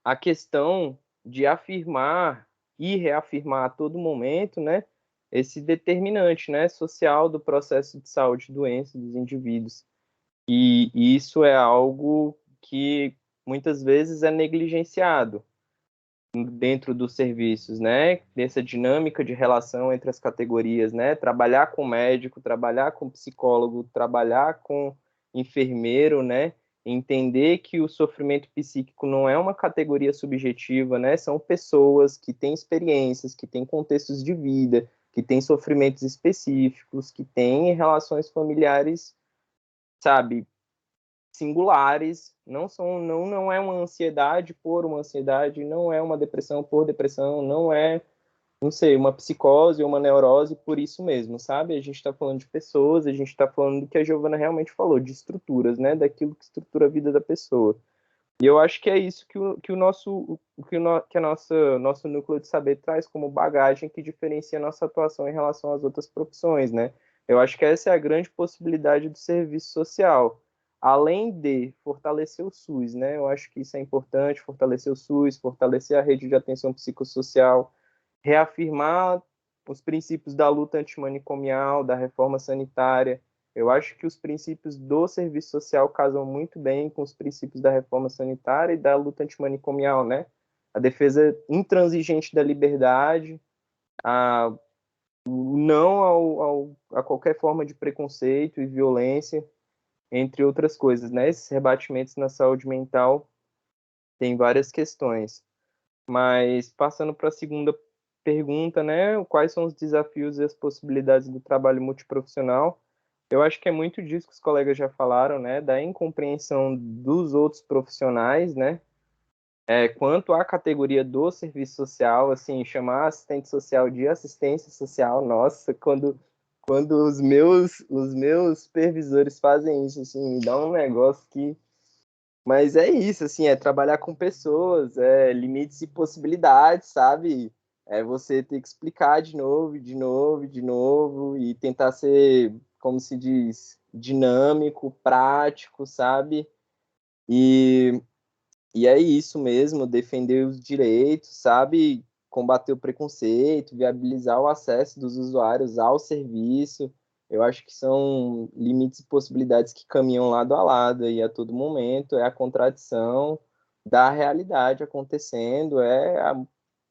a questão de afirmar e reafirmar a todo momento, né? Esse determinante, né, social do processo de saúde e doença dos indivíduos. E isso é algo que muitas vezes é negligenciado dentro dos serviços, né? Dessa dinâmica de relação entre as categorias, né? Trabalhar com médico, trabalhar com psicólogo, trabalhar com enfermeiro, né? Entender que o sofrimento psíquico não é uma categoria subjetiva, né? São pessoas que têm experiências, que têm contextos de vida, que têm sofrimentos específicos, que têm relações familiares, sabe, singulares, não é uma ansiedade por uma ansiedade, não é uma depressão por depressão, não é, não sei, uma psicose ou uma neurose por isso mesmo, sabe? A gente está falando de pessoas, a gente está falando do que a Giovana realmente falou, de estruturas, né? Daquilo que estrutura a vida da pessoa. E eu acho que é isso que a nosso núcleo de saber traz como bagagem que diferencia a nossa atuação em relação às outras profissões, né? Eu acho que essa é a grande possibilidade do serviço social, além de fortalecer o SUS, né? Eu acho que isso é importante, fortalecer o SUS, fortalecer a rede de atenção psicossocial, reafirmar os princípios da luta antimanicomial, da reforma sanitária. Eu acho que os princípios do serviço social casam muito bem com os princípios da reforma sanitária e da luta antimanicomial, né? A defesa intransigente da liberdade, o não a qualquer forma de preconceito e violência, entre outras coisas, né? Esses rebatimentos na saúde mental têm várias questões. Mas, passando para a segunda pergunta, né? Quais são os desafios e as possibilidades do trabalho multiprofissional? Eu acho que é muito disso que os colegas já falaram, né? Da incompreensão dos outros profissionais, né? Quanto à categoria do serviço social, assim, chamar assistente social de assistência social, nossa, quando os meus supervisores fazem isso, assim, me dá um negócio que... Mas é isso, assim, é trabalhar com pessoas, limites e possibilidades, sabe? É você ter que explicar de novo, de novo, de novo, e tentar ser, como se diz, dinâmico, prático, sabe? E e é isso mesmo, defender os direitos, sabe? Combater o preconceito, viabilizar o acesso dos usuários ao serviço. Eu acho que são limites e possibilidades que caminham lado a lado aí a todo momento. É a contradição da realidade acontecendo, é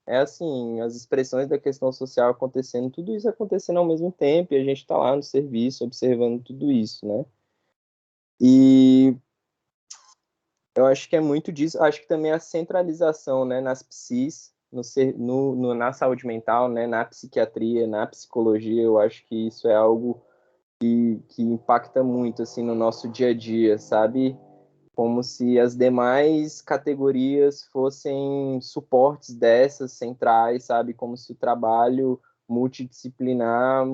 assim, as expressões da questão social acontecendo, tudo isso acontecendo ao mesmo tempo, e a gente está lá no serviço observando tudo isso, né? E eu acho que é muito disso. Acho que também a centralização, né, nas psis, na saúde mental, né, na psiquiatria, na psicologia, eu acho que isso é algo que impacta muito, assim, no nosso dia a dia, sabe? Como se as demais categorias fossem suportes dessas centrais, sabe? Como se o trabalho multidisciplinar,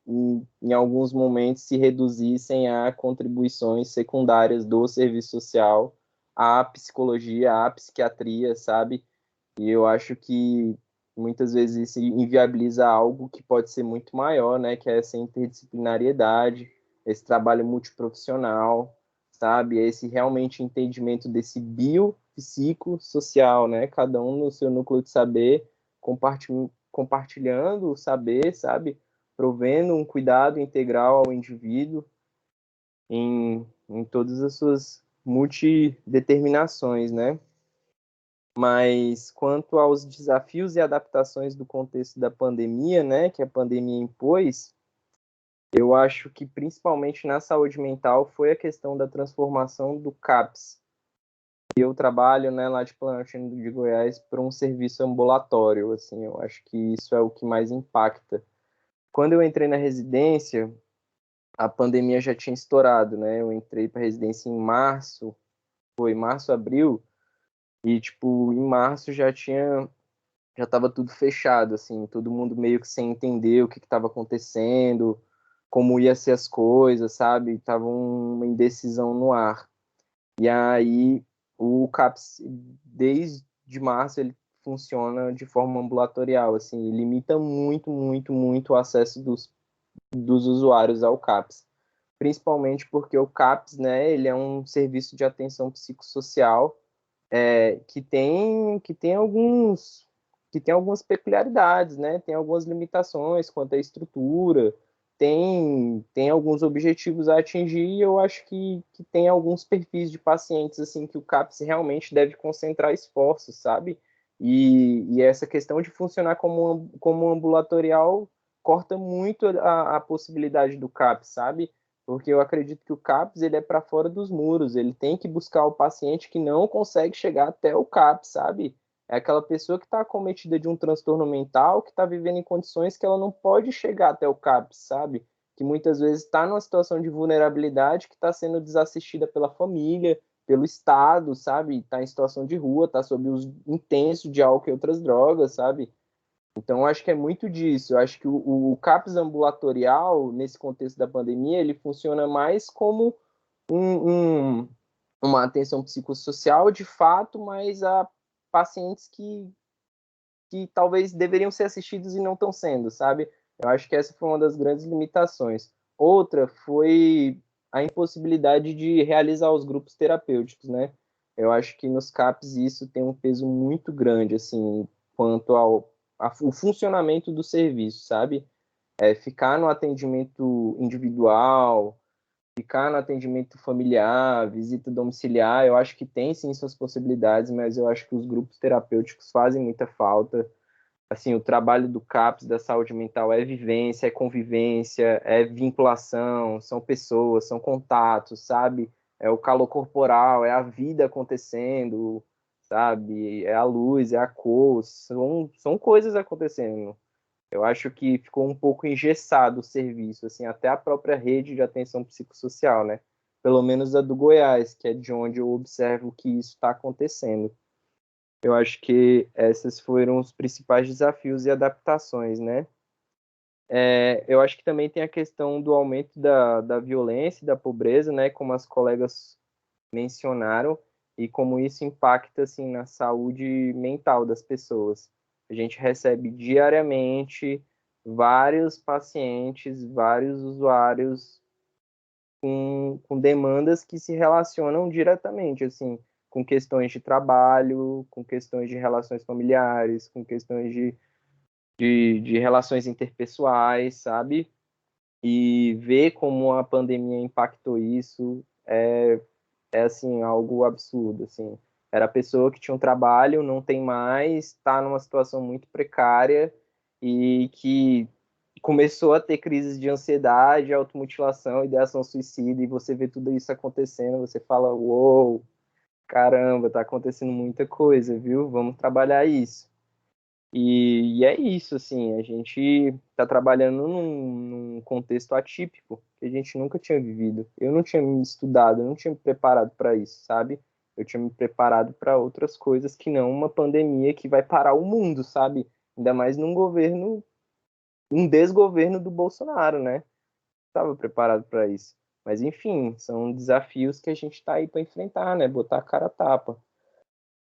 em alguns momentos, se reduzissem a contribuições secundárias do serviço social à psicologia, à psiquiatria, sabe? E eu acho que muitas vezes isso inviabiliza algo que pode ser muito maior, né? Que é essa interdisciplinariedade, esse trabalho multiprofissional, sabe? Esse realmente entendimento desse biopsicossocial, né? Cada um no seu núcleo de saber, compartilhando o saber, sabe? Provendo um cuidado integral ao indivíduo em todas as suas multideterminações, né? Mas quanto aos desafios e adaptações do contexto da pandemia, né, que a pandemia impôs, eu acho que principalmente na saúde mental foi a questão da transformação do CAPS. Eu trabalho, né, lá de Planaltina de Goiás para um serviço ambulatório, assim, eu acho que isso é o que mais impacta. Quando eu entrei na residência, a pandemia já tinha estourado, né? Eu entrei para residência em março, foi março, abril, e tipo, em março já estava tudo fechado, assim, todo mundo meio que sem entender o que estava acontecendo, como ia ser as coisas, sabe? Tava uma indecisão no ar. E aí o CAPS, desde março, ele funciona de forma ambulatorial, assim, limita muito, muito, muito o acesso dos usuários ao CAPS. Principalmente porque o CAPS, né, ele é um serviço de atenção psicossocial que tem algumas peculiaridades, né? Tem algumas limitações quanto à estrutura, tem alguns objetivos a atingir, e eu acho que tem alguns perfis de pacientes assim que o CAPS realmente deve concentrar esforços, sabe? E essa questão de funcionar como ambulatorial corta muito a possibilidade do CAPS, sabe? Porque eu acredito que o CAPS ele é para fora dos muros, ele tem que buscar o paciente que não consegue chegar até o CAPS, sabe? É aquela pessoa que está acometida de um transtorno mental, que está vivendo em condições que ela não pode chegar até o CAPS, sabe? Que muitas vezes está numa situação de vulnerabilidade, que está sendo desassistida pela família, pelo Estado, sabe? Está em situação de rua, está sob uso intenso de álcool e outras drogas, sabe? Então, eu acho que é muito disso. Eu acho que o CAPS ambulatorial, nesse contexto da pandemia, ele funciona mais como um, uma atenção psicossocial de fato, mas a pacientes que talvez deveriam ser assistidos e não estão sendo, sabe? Eu acho que essa foi uma das grandes limitações. Outra foi a impossibilidade de realizar os grupos terapêuticos, né? Eu acho que nos CAPs isso tem um peso muito grande, assim, quanto o funcionamento do serviço, sabe? Ficar no atendimento individual, ficar no atendimento familiar, visita domiciliar, eu acho que tem sim suas possibilidades, mas eu acho que os grupos terapêuticos fazem muita falta. Assim, o trabalho do CAPS, da saúde mental, é vivência, é convivência, é vinculação, são pessoas, são contatos, sabe? É o calor corporal, é a vida acontecendo, sabe? É a luz, é a cor, são coisas acontecendo. Eu acho que ficou um pouco engessado o serviço, assim, até a própria rede de atenção psicossocial, né? Pelo menos a do Goiás, que é de onde eu observo que isso está acontecendo. Eu acho que esses foram os principais desafios e adaptações, né? Eu acho que também tem a questão do aumento da violência e da pobreza, né? Como as colegas mencionaram, e como isso impacta, assim, na saúde mental das pessoas. A gente recebe diariamente vários pacientes, vários usuários com demandas que se relacionam diretamente, assim, com questões de trabalho, com questões de relações familiares, com questões de relações interpessoais, sabe? E ver como a pandemia impactou isso assim, algo absurdo, assim. Era a pessoa que tinha um trabalho, não tem mais, está numa situação muito precária e que começou a ter crises de ansiedade, automutilação, ideação suicida, e você vê tudo isso acontecendo, você fala, uou, caramba, tá acontecendo muita coisa, viu? Vamos trabalhar isso. E é isso, assim, a gente está trabalhando num contexto atípico que a gente nunca tinha vivido. Eu não tinha me estudado, eu não tinha me preparado para isso, sabe? Eu tinha me preparado para outras coisas que não uma pandemia que vai parar o mundo, sabe? Ainda mais num governo, um desgoverno do Bolsonaro, né? Estava preparado para isso. Mas enfim, são desafios que a gente está aí para enfrentar, né? Botar a cara a tapa.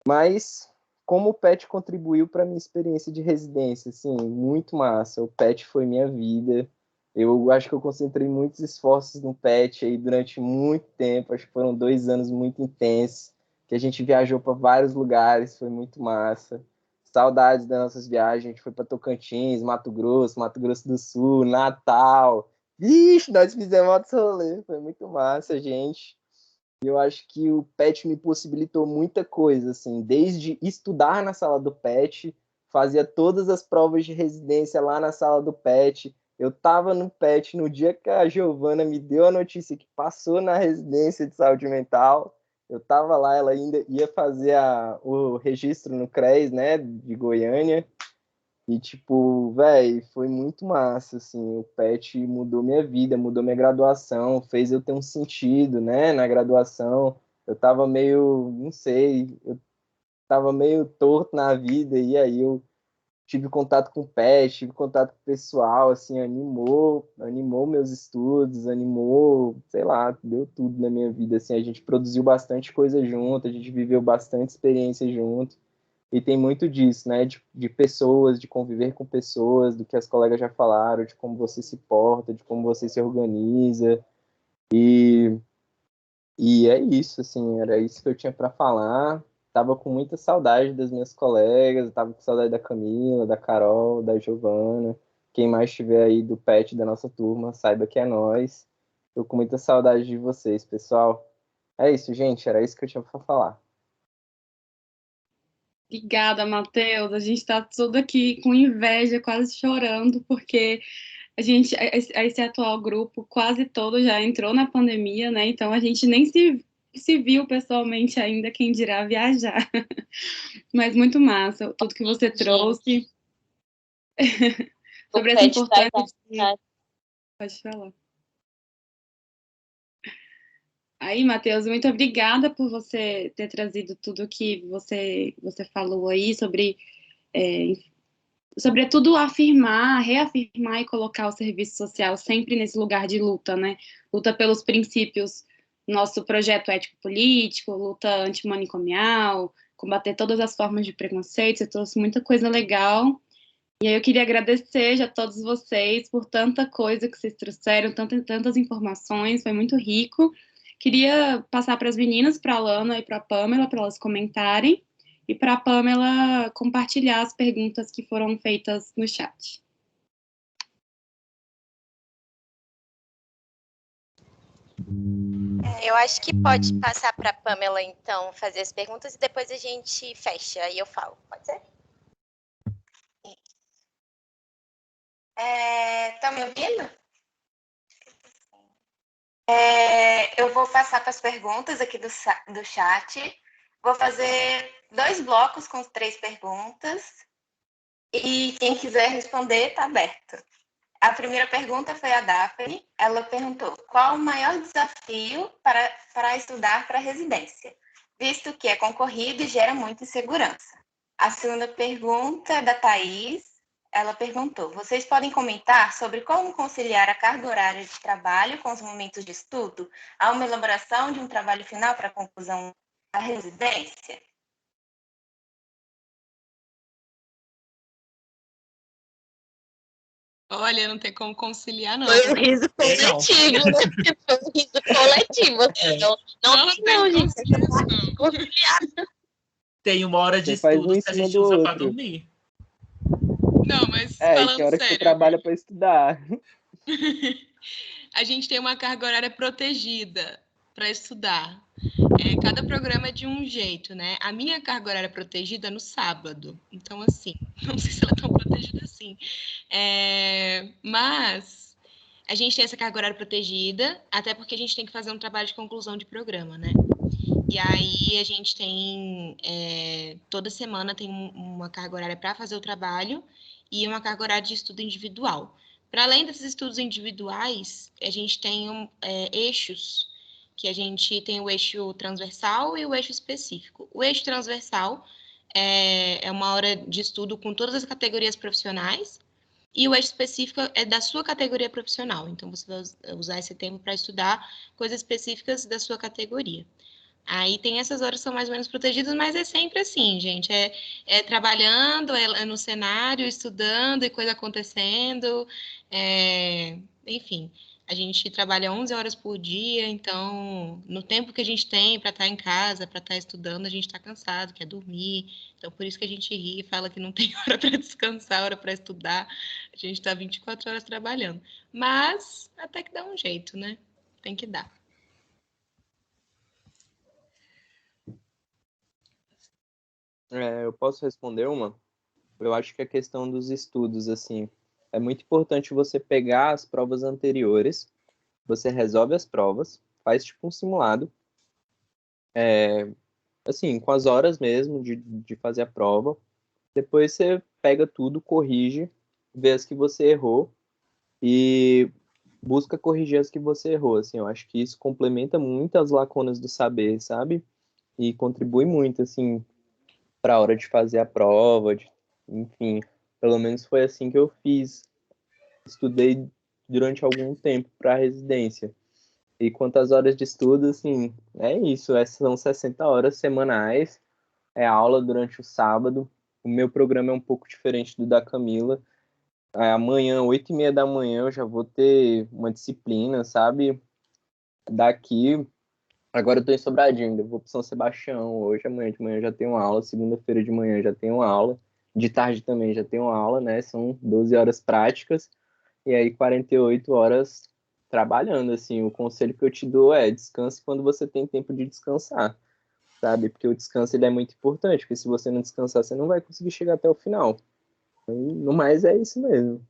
Mas como o PET contribuiu para minha experiência de residência, assim, muito massa. O PET foi minha vida. Eu acho que eu concentrei muitos esforços no PET aí durante muito tempo. Acho que foram 2 anos muito intensos, que a gente viajou para vários lugares, foi muito massa. Saudades das nossas viagens, a gente foi para Tocantins, Mato Grosso do Sul, Natal. Vixe, nós fizemos outro rolê, foi muito massa, gente. E eu acho que o PET me possibilitou muita coisa, assim, desde estudar na sala do PET, fazia todas as provas de residência lá na sala do PET. Eu estava no PET no dia que a Giovana me deu a notícia que passou na residência de saúde mental. Eu estava lá, ela ainda ia fazer o registro no CRES, né, de Goiânia. E, tipo, velho, foi muito massa, assim, o PET mudou minha vida, mudou minha graduação, fez eu ter um sentido, né, na graduação. Eu tava meio, não sei, eu tava meio torto na vida, e aí eu tive contato com o PET, tive contato com o pessoal, assim, animou meus estudos, animou, sei lá, deu tudo na minha vida, assim, a gente produziu bastante coisa junto, a gente viveu bastante experiência junto. E tem muito disso, né? De pessoas, de conviver com pessoas, do que as colegas já falaram, de como você se porta, de como você se organiza. E, e é isso, assim, era isso que eu tinha para falar. Tava com muita saudade das minhas colegas, tava com saudade da Camila, da Carol, da Giovana. Quem mais estiver aí do PET da nossa turma, saiba que é nós. Tô com muita saudade de vocês, pessoal. É isso, gente, era isso que eu tinha para falar. Obrigada, Matheus. A gente está tudo aqui com inveja, quase chorando, porque esse atual grupo quase todo já entrou na pandemia, né? Então a gente nem se viu pessoalmente ainda, quem dirá viajar. Mas muito massa, tudo que você trouxe sobre essa importância de... Pode falar. Aí, Matheus, muito obrigada por você ter trazido tudo que você falou aí sobretudo afirmar, reafirmar e colocar o serviço social sempre nesse lugar de luta, né? Luta pelos princípios, nosso projeto ético-político, luta antimanicomial, combater todas as formas de preconceito. Você trouxe muita coisa legal. E aí eu queria agradecer já a todos vocês por tanta coisa que vocês trouxeram, tantas informações, foi muito rico. Queria passar para as meninas, para a Lana e para a Pamela, para elas comentarem, e para a Pamela compartilhar as perguntas que foram feitas no chat. Eu acho que pode passar para a Pamela, então, fazer as perguntas e depois a gente fecha, aí eu falo. Pode ser? Tá me ouvindo? Eu vou passar para as perguntas aqui do chat. Vou fazer 2 blocos com 3 perguntas. E quem quiser responder, está aberto. A primeira pergunta foi a Daphne. Ela perguntou: qual o maior desafio para estudar para residência, visto que é concorrido e gera muita insegurança? A segunda pergunta é da Thaís. Ela perguntou: vocês podem comentar sobre como conciliar a carga horária de trabalho com os momentos de estudo? Há uma elaboração de um trabalho final para a conclusão da residência? Olha, não tem como conciliar, não. Foi um riso coletivo, né? Foi um riso coletivo. Assim, não tem não, gente. Tem uma hora de Você faz estudo um em que a cima gente do usa para outro. dormir. Não, mas E tem falando hora que você sério, trabalha para estudar. a gente tem uma carga horária protegida para estudar. Cada programa é de um jeito, né? A minha carga horária é protegida no sábado. Então, assim, não sei se ela é tão protegida assim. Mas a gente tem essa carga horária protegida, até porque a gente tem que fazer um trabalho de conclusão de programa, né? E aí a gente tem, toda semana tem uma carga horária para fazer o trabalho e uma carga horária de estudo individual. Para além desses estudos individuais, a gente tem eixos, que a gente tem o eixo transversal e o eixo específico. O eixo transversal é uma hora de estudo com todas as categorias profissionais, e o eixo específico é da sua categoria profissional. Então, você vai usar esse tempo para estudar coisas específicas da sua categoria. Aí tem essas horas que são mais ou menos protegidas, mas é sempre assim, gente. Trabalhando, é no cenário, estudando e coisa acontecendo. Enfim, a gente trabalha 11 horas por dia, então, no tempo que a gente tem para estar em casa, para estar estudando, a gente está cansado, quer dormir. Então, por isso que a gente ri e fala que não tem hora para descansar, hora para estudar. A gente está 24 horas trabalhando. Mas até que dá um jeito, né? Tem que dar. Eu posso responder uma? Eu acho que a questão dos estudos, assim, é muito importante você pegar as provas anteriores, você resolve as provas, faz tipo um simulado, assim, com as horas mesmo de fazer a prova. Depois você pega tudo, corrige, vê as que você errou e busca corrigir as que você errou, assim. Eu acho que isso complementa muito as lacunas do saber, sabe? E contribui muito, assim, para a hora de fazer a prova, enfim. Pelo menos foi assim que eu fiz. Estudei durante algum tempo para a residência. E quantas horas de estudo, assim, é isso. São 60 horas semanais, é aula durante o sábado. O meu programa é um pouco diferente do da Camila. Amanhã, 8h30 da manhã, eu já vou ter uma disciplina, sabe? Daqui, agora eu tô em Sobradinho, ainda vou para São Sebastião. Hoje, amanhã de manhã já tenho aula. Segunda-feira de manhã já tenho aula. De tarde também já tenho aula, né? São 12 horas práticas. E aí 48 horas trabalhando, assim. O conselho que eu te dou é descanse quando você tem tempo de descansar, sabe? Porque o descanso ele é muito importante, porque se você não descansar, você não vai conseguir chegar até o final. E, no mais, é isso mesmo.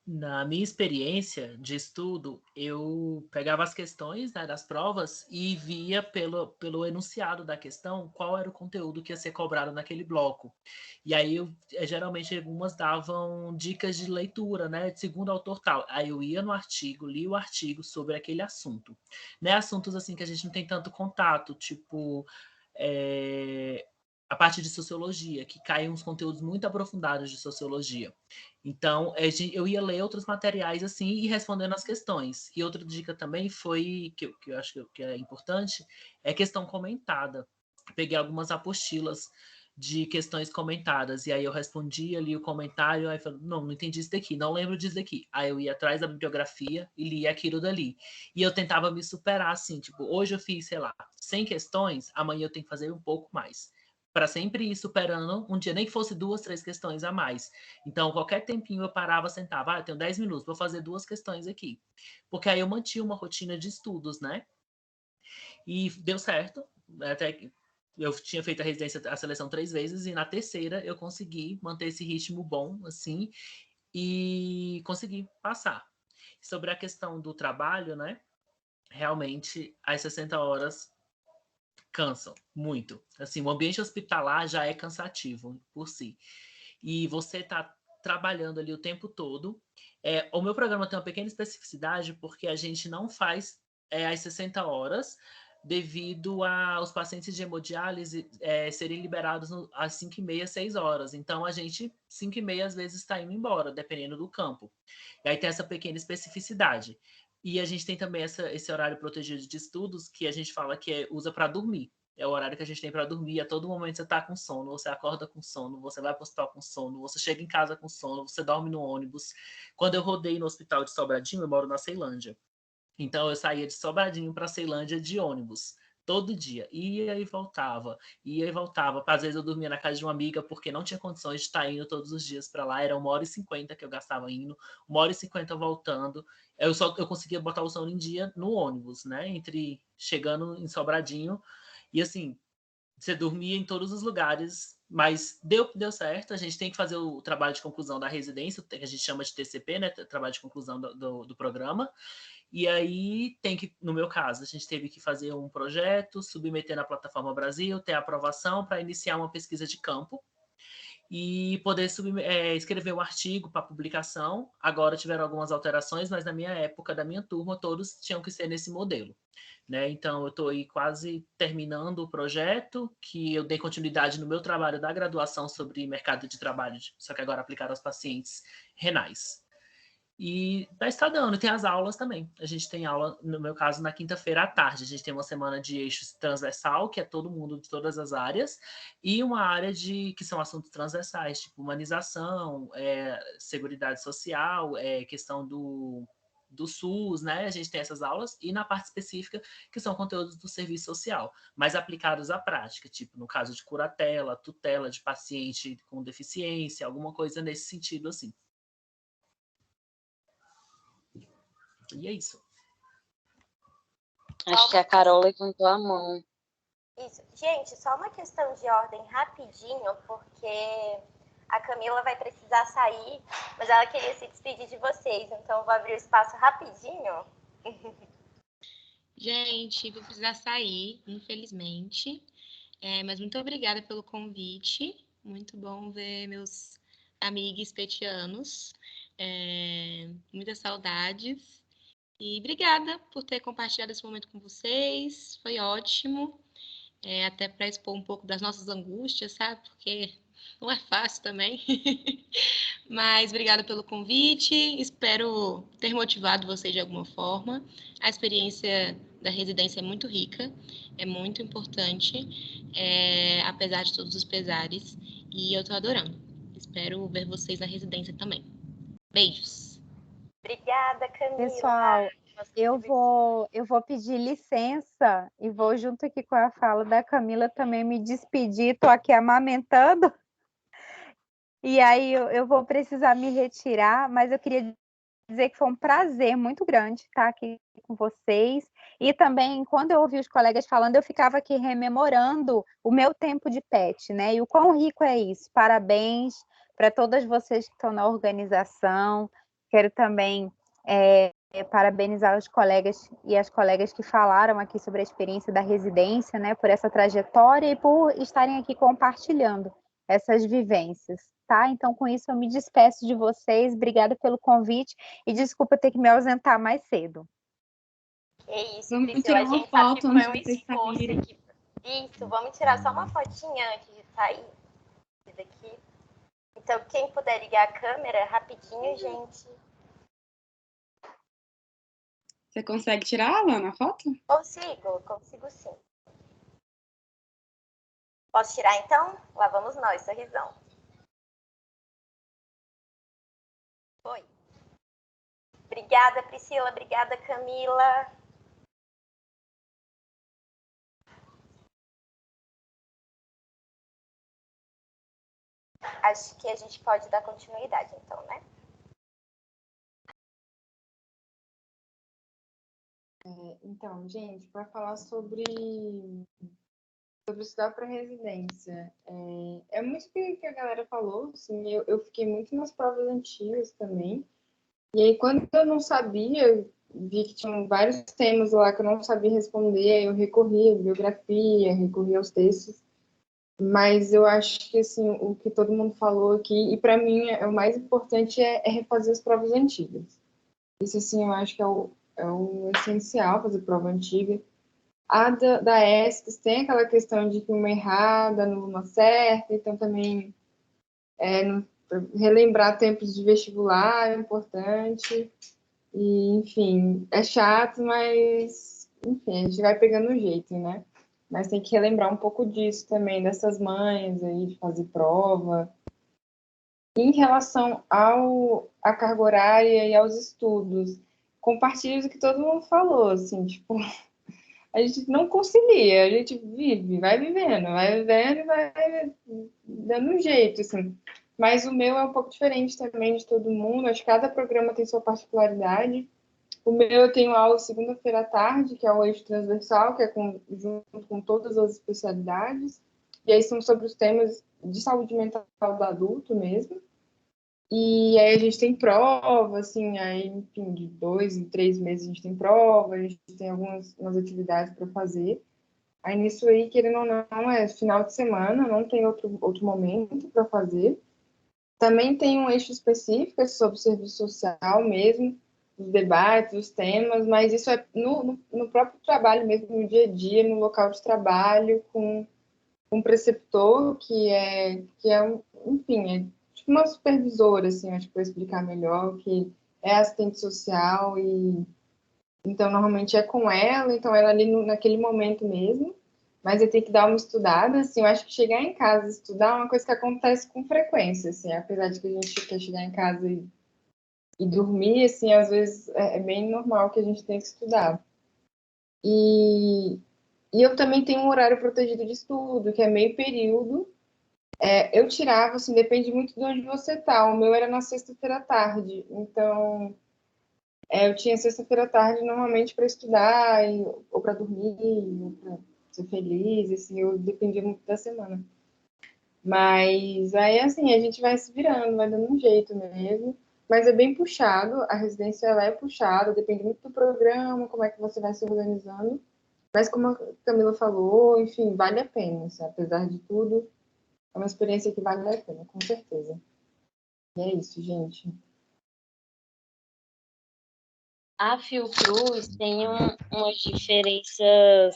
Na minha experiência de estudo, eu pegava as questões, né, das provas e via pelo enunciado da questão qual era o conteúdo que ia ser cobrado naquele bloco. E aí, geralmente, algumas davam dicas de leitura, né, de segundo autor tal. Aí eu ia no artigo, li o artigo sobre aquele assunto. Né, assuntos assim que a gente não tem tanto contato, tipo a parte de sociologia, que caem uns conteúdos muito aprofundados de sociologia. Então, eu ia ler outros materiais assim e respondendo as questões. E outra dica também foi, que eu acho que é importante, é questão comentada. Peguei algumas apostilas de questões comentadas, e aí eu respondia ali o comentário, aí eu falei, não entendi isso daqui, não lembro disso daqui. Aí eu ia atrás da bibliografia e lia aquilo dali. E eu tentava me superar, assim, tipo, hoje eu fiz, sei lá, 100 questões, amanhã eu tenho que fazer um pouco mais para sempre ir superando um dia, nem que fosse 2, 3 questões a mais. Então, qualquer tempinho eu parava, sentava, eu tenho 10 minutos, vou fazer 2 questões aqui. Porque aí eu mantinha uma rotina de estudos, né? E deu certo, até que eu tinha feito a residência, a seleção 3 vezes, e na terceira eu consegui manter esse ritmo bom, assim, e consegui passar. Sobre a questão do trabalho, né? Realmente, as 60 horas cansam muito. Assim, o ambiente hospitalar já é cansativo por si. e você está trabalhando ali o tempo todo. O meu programa tem uma pequena especificidade, porque a gente não faz às 60 horas, devido aos pacientes de hemodiálise serem liberados às 5h30, 6 horas. Então, a gente, 5h30, às vezes, está indo embora, dependendo do campo. E aí tem essa pequena especificidade. E a gente tem também esse horário protegido de estudos, que a gente fala que usa para dormir. É o horário que a gente tem para dormir. A todo momento você está com sono, você acorda com sono, você vai para o hospital com sono, você chega em casa com sono, você dorme no ônibus. Quando eu rodei no hospital de Sobradinho, eu moro na Ceilândia. Então eu saía de Sobradinho para Ceilândia de ônibus, todo dia. Ia e voltava, ia e voltava. Às vezes eu dormia na casa de uma amiga, porque não tinha condições de estar indo todos os dias para lá. Era 1h50 que eu gastava indo, 1h50 voltando. Eu conseguia botar o sono em dia no ônibus, né? Entre chegando em Sobradinho. E assim, você dormia em todos os lugares, mas deu certo. A gente tem que fazer o trabalho de conclusão da residência, que a gente chama de TCP, né? Trabalho de conclusão do programa. E aí tem que, no meu caso, a gente teve que fazer um projeto, submeter na Plataforma Brasil, ter aprovação para iniciar uma pesquisa de campo e poder escrever um artigo para publicação. Agora tiveram algumas alterações, mas na minha época, da minha turma, todos tinham que ser nesse modelo. Né? Então, eu estou aí quase terminando o projeto, que eu dei continuidade no meu trabalho da graduação sobre mercado de trabalho, só que agora aplicado aos pacientes renais. E está dando, tem as aulas também. A gente tem aula, no meu caso, na quinta-feira à tarde. A gente tem uma semana de eixos transversal, que é todo mundo de todas as áreas, e uma área que são assuntos transversais, tipo humanização, seguridade social, questão do SUS, né? A gente tem essas aulas, e na parte específica, que são conteúdos do serviço social, mas aplicados à prática, tipo no caso de curatela, tutela de paciente com deficiência, alguma coisa nesse sentido, assim. E é isso. Acho que a Carol levantou a mão. Isso. Gente, só uma questão de ordem rapidinho, porque a Camila vai precisar sair, mas ela queria se despedir de vocês, então eu vou abrir o espaço rapidinho. Gente, vou precisar sair, infelizmente, mas muito obrigada pelo convite. Muito bom ver meus amigos petianos. Muitas saudades. E obrigada por ter compartilhado esse momento com vocês. Foi ótimo. Até para expor um pouco das nossas angústias, sabe? Porque não é fácil também. Mas obrigada pelo convite. Espero ter motivado vocês de alguma forma. A experiência da residência é muito rica, é muito importante, apesar de todos os pesares. E eu estou adorando. Espero ver vocês na residência também. Beijos. Obrigada, Camila. Pessoal, eu vou pedir licença e vou, junto aqui com a fala da Camila, também me despedir. Estou aqui amamentando. E aí eu vou precisar me retirar, mas eu queria dizer que foi um prazer muito grande estar aqui com vocês. E também, quando eu ouvi os colegas falando, eu ficava aqui rememorando o meu tempo de PET, né? E o quão rico é isso. Parabéns para todas vocês que estão na organização. Quero também parabenizar os colegas e as colegas que falaram aqui sobre a experiência da residência, né? Por essa trajetória e por estarem aqui compartilhando essas vivências. Tá? Então, com isso, eu me despeço de vocês. Obrigada pelo convite e desculpa ter que me ausentar mais cedo. É isso, Vamos Priscila. tirar uma foto antes de vocês saírem. Isso, vamos tirar só uma fotinha antes de sair daqui. Então, quem puder ligar a câmera, rapidinho, gente. Você consegue tirar, Alana, a foto? Consigo sim. Posso tirar, então? Lá vamos nós, sorrisão. Foi. Obrigada, Priscila. Obrigada, Camila. Acho que a gente pode dar continuidade, então, né? Então, gente, para falar sobre estudar para residência, é muito o que a galera falou, assim, eu fiquei muito nas provas antigas também, e aí quando eu não sabia, vi que tinham vários temas lá que eu não sabia responder, aí eu recorri à bibliografia, recorri aos textos, Mas eu acho que, assim, o que todo mundo falou aqui, e para mim o mais importante é refazer as provas antigas. Isso, assim, eu acho que é o essencial, fazer prova antiga. A da ESCS tem aquela questão de que uma errada, uma certa, então também relembrar tempos de vestibular é importante. E, enfim, é chato, mas, enfim, a gente vai pegando o jeito, né? Mas tem que relembrar um pouco disso também, dessas manhas aí, de fazer prova. Em relação à carga horária e aos estudos, compartilho o que todo mundo falou, assim, tipo, a gente não concilia, a gente vai vivendo e vai dando um jeito, assim. Mas o meu é um pouco diferente também de todo mundo, acho que cada programa tem sua particularidade. O meu eu tenho aula segunda-feira à tarde, que é o eixo transversal, que é junto com todas as especialidades. E aí são sobre os temas de saúde mental do adulto mesmo. E aí a gente tem prova, assim, aí, enfim, de 2 em 3 meses a gente tem prova, a gente tem algumas atividades para fazer. Aí nisso aí, querendo ou não, é final de semana, não tem outro momento para fazer. Também tem um eixo específico sobre serviço social mesmo, os debates, os temas, mas isso é no próprio trabalho mesmo, no dia a dia, no local de trabalho, com um preceptor enfim, é tipo uma supervisora, assim, acho que para explicar melhor, que é assistente social e então normalmente é com ela, então ela ali naquele momento mesmo, mas eu tenho que dar uma estudada, assim, eu acho que chegar em casa e estudar é uma coisa que acontece com frequência, assim, apesar de que a gente quer chegar em casa e dormir, assim, às vezes é bem normal que a gente tenha que estudar. E eu também tenho um horário protegido de estudo, que é meio período. Eu tirava, assim, depende muito de onde você tá. O meu era na sexta-feira à tarde, então eu tinha sexta-feira à tarde normalmente para estudar, ou para dormir, ou para ser feliz, assim, eu dependia muito da semana. Mas aí, assim, a gente vai se virando, vai dando um jeito mesmo. Mas é bem puxado, a residência ela é puxada, depende muito do programa, como é que você vai se organizando. Mas como a Camila falou, enfim, vale a pena, assim, apesar de tudo, é uma experiência que vale a pena, com certeza. E é isso, gente. A Fiocruz tem umas diferenças,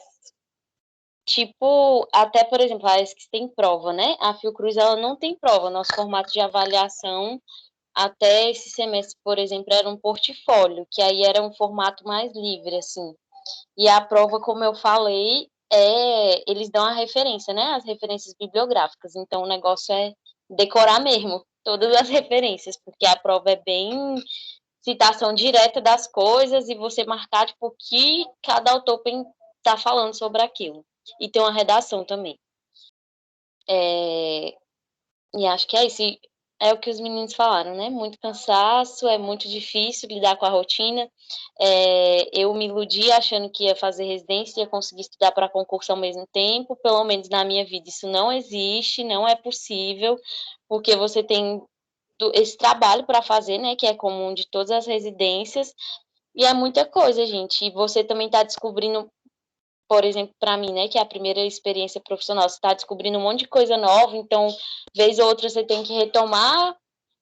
tipo, até, por exemplo, a ESCS tem prova, né? A Fiocruz, ela não tem prova. Nosso formato de avaliação, até esse semestre, por exemplo, era um portfólio, que aí era um formato mais livre, assim. E a prova, como eu falei, eles dão a referência, né? As referências bibliográficas. Então, o negócio é decorar mesmo todas as referências, porque a prova é bem citação direta das coisas e você marcar, tipo, o que cada autor está falando sobre aquilo. E tem uma redação também. E acho que é isso. E é o que os meninos falaram, né? Muito cansaço, é muito difícil lidar com a rotina. Eu me iludi achando que ia fazer residência e ia conseguir estudar para concurso ao mesmo tempo. Pelo menos na minha vida isso não existe, não é possível, porque você tem esse trabalho para fazer, né? Que é comum de todas as residências. E é muita coisa, gente. E você também está descobrindo, por exemplo, para mim, né, que é a primeira experiência profissional, você está descobrindo um monte de coisa nova, então, vez ou outra, você tem que retomar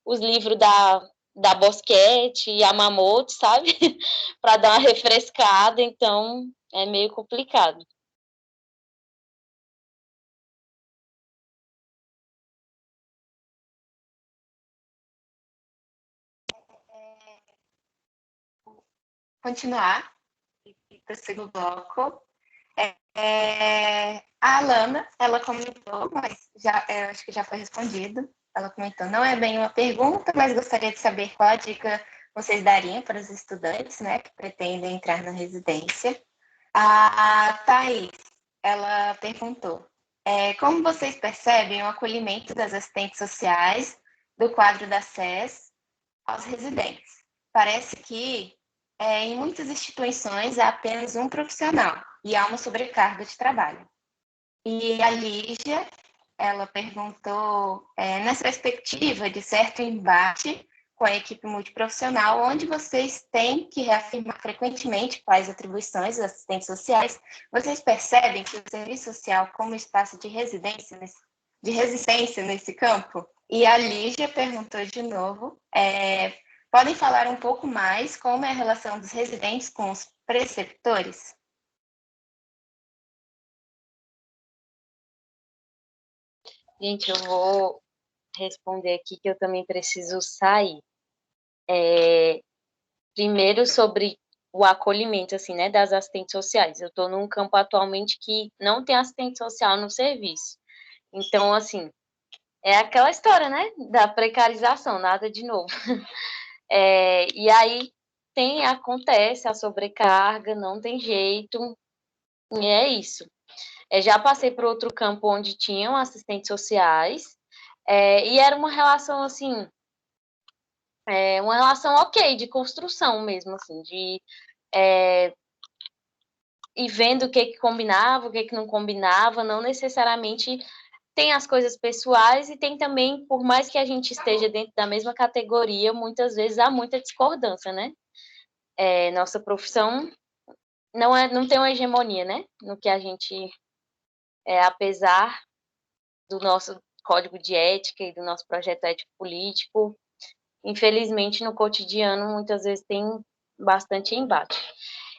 os livros da Bosquet e Yamamoto, sabe? Para dar uma refrescada, então, é meio complicado. Continuar para o segundo bloco. A Alana, ela comentou, mas eu acho que já foi respondido. Ela comentou, não é bem uma pergunta, mas gostaria de saber qual a dica vocês dariam para os estudantes, né, que pretendem entrar na residência. A Thaís, ela perguntou, como vocês percebem o acolhimento das assistentes sociais do quadro da SES aos residentes? Parece que em muitas instituições há apenas um profissional e há uma sobrecarga de trabalho. E a Lígia, ela perguntou, nessa perspectiva de certo embate com a equipe multiprofissional, onde vocês têm que reafirmar frequentemente quais atribuições dos assistentes sociais, vocês percebem que o serviço social como espaço de residência de resistência nesse campo? E a Lígia perguntou de novo, podem falar um pouco mais como é a relação dos residentes com os preceptores? Gente, eu vou responder aqui que eu também preciso sair. Primeiro, sobre o acolhimento, assim, né, das assistentes sociais. Eu estou num campo atualmente que não tem assistente social no serviço. Então, assim, é aquela história, né, da precarização, nada de novo. E aí acontece a sobrecarga, não tem jeito, e é isso. Já passei por outro campo onde tinham assistentes sociais, e era uma relação, assim, uma relação ok, de construção mesmo, assim, de ir vendo o que combinava, o que não combinava, não necessariamente tem as coisas pessoais e tem também, por mais que a gente esteja dentro da mesma categoria, muitas vezes há muita discordância, né? Nossa profissão não tem uma hegemonia, né? No que a gente, apesar do nosso código de ética e do nosso projeto ético-político, infelizmente, no cotidiano, muitas vezes tem bastante embate.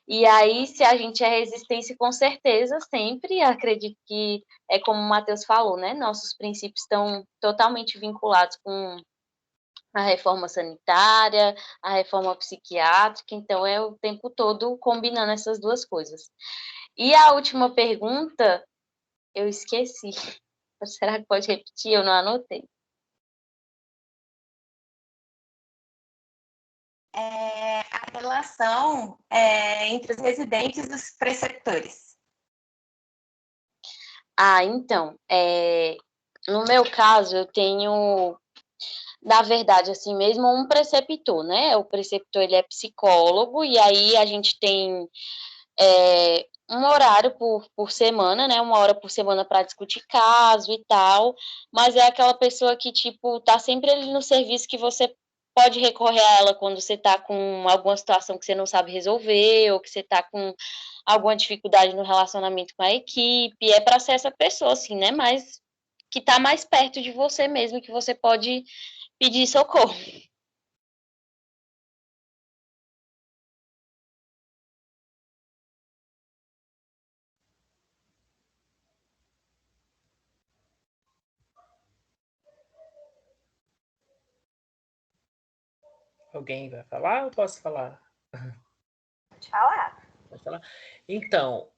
E aí, se a gente é resistência, com certeza, sempre, acredito que é como o Matheus falou, né? Nossos princípios estão totalmente vinculados com a reforma sanitária, a reforma psiquiátrica, então é o tempo todo combinando essas duas coisas. E a última pergunta, eu esqueci. Será que pode repetir? Eu não anotei. A relação entre os residentes e os preceptores. Então, no meu caso, eu tenho, na verdade, assim mesmo, um preceptor, né? O preceptor, ele é psicólogo, e aí a gente tem um horário por semana, né? Uma hora por semana para discutir caso e tal, mas é aquela pessoa que, tipo, tá sempre ali no serviço que você pode recorrer a ela quando você tá com alguma situação que você não sabe resolver, ou que você tá com alguma dificuldade no relacionamento com a equipe, é para ser essa pessoa, assim, né? Mas que tá mais perto de você mesmo, que você pode pedir socorro. Alguém vai falar ou posso falar? Pode falar. Pode falar? Então,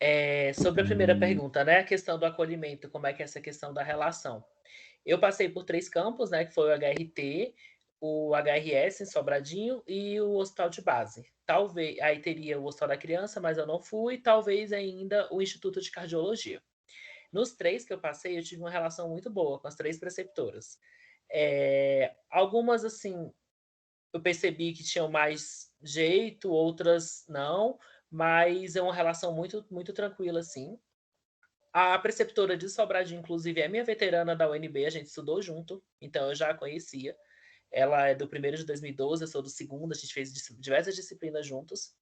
sobre a primeira pergunta, né? A questão do acolhimento, como é que é essa questão da relação? Eu passei por 3 campos, né? Que foi o HRT, o HRS em Sobradinho e o Hospital de Base. Talvez, aí teria o Hospital da Criança, mas eu não fui, talvez ainda o Instituto de Cardiologia. Nos 3 que eu passei, eu tive uma relação muito boa com as 3 preceptoras. Algumas, assim, eu percebi que tinham mais jeito, outras não, mas é uma relação muito, muito tranquila, assim. A preceptora de Sobradinho, inclusive, é minha veterana da UNB, a gente estudou junto, então eu já a conhecia. Ela é do primeiro de 2012, eu sou do segundo, a gente fez diversas disciplinas juntos.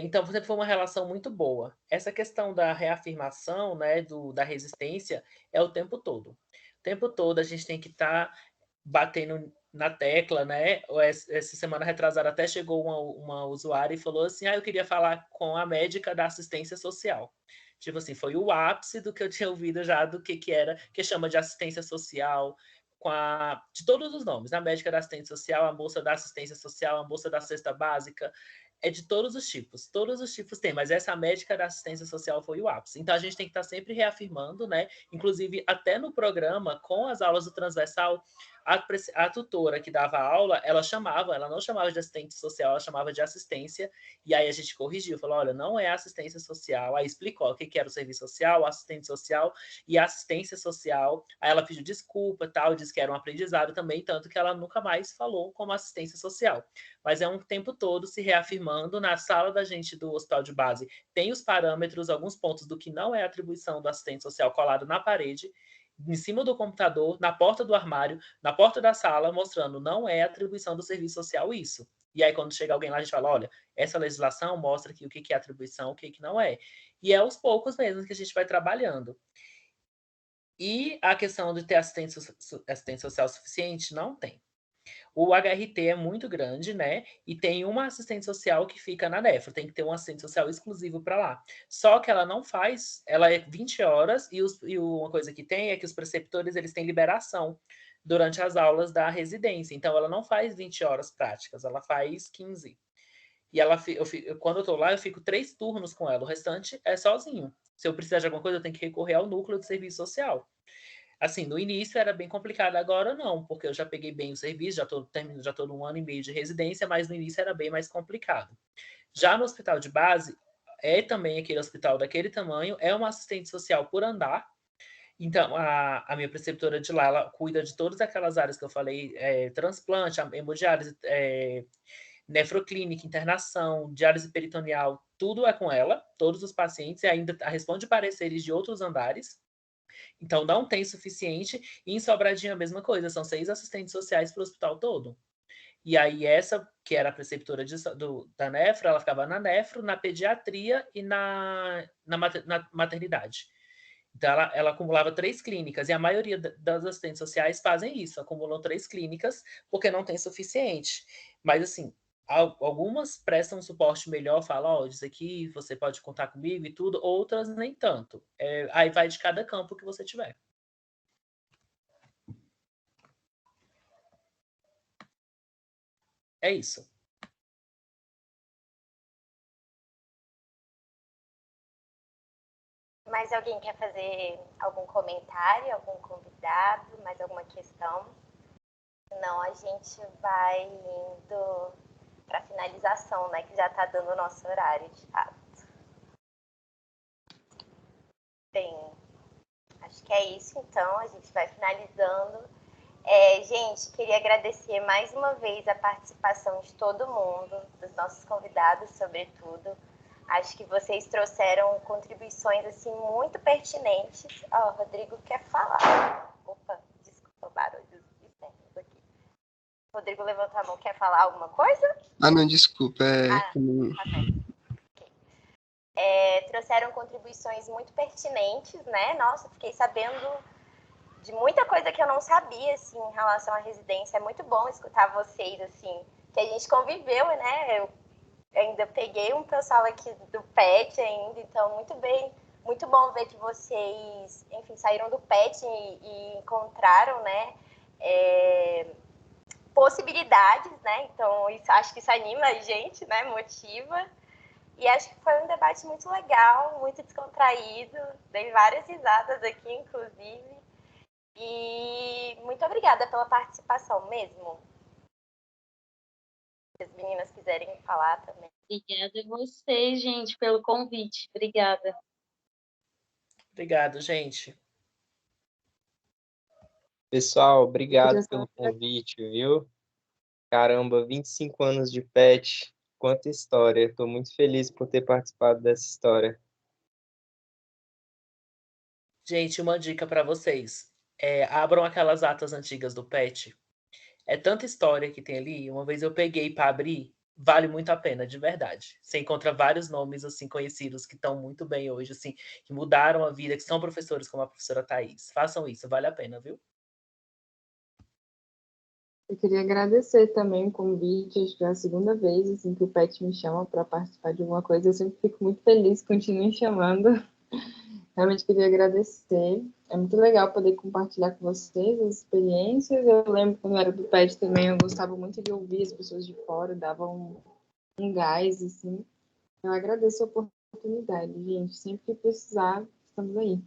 Então, sempre foi uma relação muito boa. Essa questão da reafirmação, né, da resistência, é o tempo todo. O tempo todo a gente tem que estar batendo na tecla, né? Essa semana retrasada até chegou uma usuária e falou assim: eu queria falar com a médica da assistência social. Tipo assim, foi o ápice do que eu tinha ouvido já do que era, que chama de assistência social, de todos os nomes, a médica da assistência social, a moça da assistência social, a moça da cesta básica, de todos os tipos tem, mas essa médica da assistência social foi o ápice. Então a gente tem que estar sempre reafirmando, né? Inclusive, até no programa, com as aulas do transversal, a tutora que dava aula, ela não chamava de assistente social, ela chamava de assistência, e aí a gente corrigiu, falou, olha, não é assistência social, aí explicou o que era o serviço social, assistente social e assistência social, aí ela pediu desculpa, tal, disse que era um aprendizado também, tanto que ela nunca mais falou como assistência social. Mas é um tempo todo se reafirmando. Na sala da gente do hospital de base tem os parâmetros, alguns pontos do que não é atribuição do assistente social colado na parede, em cima do computador, na porta do armário, na porta da sala, mostrando não é atribuição do serviço social isso. E aí, quando chega alguém lá, a gente fala, olha, essa legislação mostra aqui o que é atribuição, o que não é. E é aos poucos mesmo que a gente vai trabalhando. E a questão de ter assistente social suficiente, não tem. O HRT é muito grande, né? E tem uma assistente social que fica na Nefro. Tem que ter um assistente social exclusivo para lá. Só que ela não faz, ela é 20 horas e uma coisa que tem é que os preceptores eles têm liberação durante as aulas da residência. Então ela não faz 20 horas práticas, ela faz 15. E ela, quando eu tô lá, eu fico 3 turnos com ela. O restante é sozinho. Se eu precisar de alguma coisa, eu tenho que recorrer ao núcleo de serviço social. Assim, no início era bem complicado, agora não, porque eu já peguei bem o serviço, já tô num ano e meio de residência, mas no início era bem mais complicado. Já no hospital de base, é também aquele hospital daquele tamanho, é uma assistente social por andar. Então, a minha preceptora de lá, ela cuida de todas aquelas áreas que eu falei, transplante, hemodiálise, nefroclínica, internação, diálise peritoneal, tudo é com ela, todos os pacientes, e ainda responde pareceres de outros andares. Então, não tem suficiente. E em Sobradinho, a mesma coisa. São 6 assistentes sociais para o hospital todo. E aí, essa, que era a preceptora da Nefro, ela ficava na Nefro, na pediatria e na maternidade. Então, ela acumulava 3 clínicas. E a maioria das assistentes sociais fazem isso, acumulam 3 clínicas, porque não tem suficiente. Mas, assim, algumas prestam um suporte melhor, falam, ó, isso aqui você pode contar comigo e tudo, outras nem tanto. Aí vai de cada campo que você tiver. É isso. Mais alguém quer fazer algum comentário, algum convidado, mais alguma questão? Não, a gente vai indo para finalização, né? Que já está dando o nosso horário, de fato. Bem, acho que é isso, então. A gente vai finalizando. Gente, queria agradecer mais uma vez a participação de todo mundo, dos nossos convidados, sobretudo. Acho que vocês trouxeram contribuições assim muito pertinentes. Ó, o Rodrigo quer falar. Opa, desculpa o barulho externos aqui. O Rodrigo levantou a mão, quer falar alguma coisa? Ah, não, desculpa. Tá certo. Trouxeram contribuições muito pertinentes, né? Nossa, fiquei sabendo de muita coisa que eu não sabia, assim, em relação à residência. É muito bom escutar vocês, assim, que a gente conviveu, né? Eu ainda peguei um pessoal aqui do PET ainda, então muito bom ver que vocês, enfim, saíram do PET e encontraram, né, possibilidades, né? Então, acho que isso anima a gente, né? Motiva. E acho que foi um debate muito legal, muito descontraído. Dei várias risadas aqui, inclusive. E muito obrigada pela participação mesmo. Se as meninas quiserem falar também. Obrigada a vocês, gente, pelo convite. Obrigada. Obrigado, gente. Pessoal, obrigado pelo convite, viu? Caramba, 25 anos de PET, quanta história. Estou muito feliz por ter participado dessa história. Gente, uma dica para vocês. Abram aquelas atas antigas do PET. É tanta história que tem ali. Uma vez eu peguei para abrir, vale muito a pena, de verdade. Você encontra vários nomes assim conhecidos que estão muito bem hoje, assim, que mudaram a vida, que são professores como a professora Thaís. Façam isso, vale a pena, viu? Eu queria agradecer também o convite, acho que é a segunda vez assim, que o PET me chama para participar de alguma coisa. Eu sempre fico muito feliz, continuem chamando. Realmente queria agradecer. É muito legal poder compartilhar com vocês as experiências. Eu lembro quando eu era do PET também, eu gostava muito de ouvir as pessoas de fora, dava um gás, assim. Eu agradeço a oportunidade, gente. Sempre que precisar, estamos aí.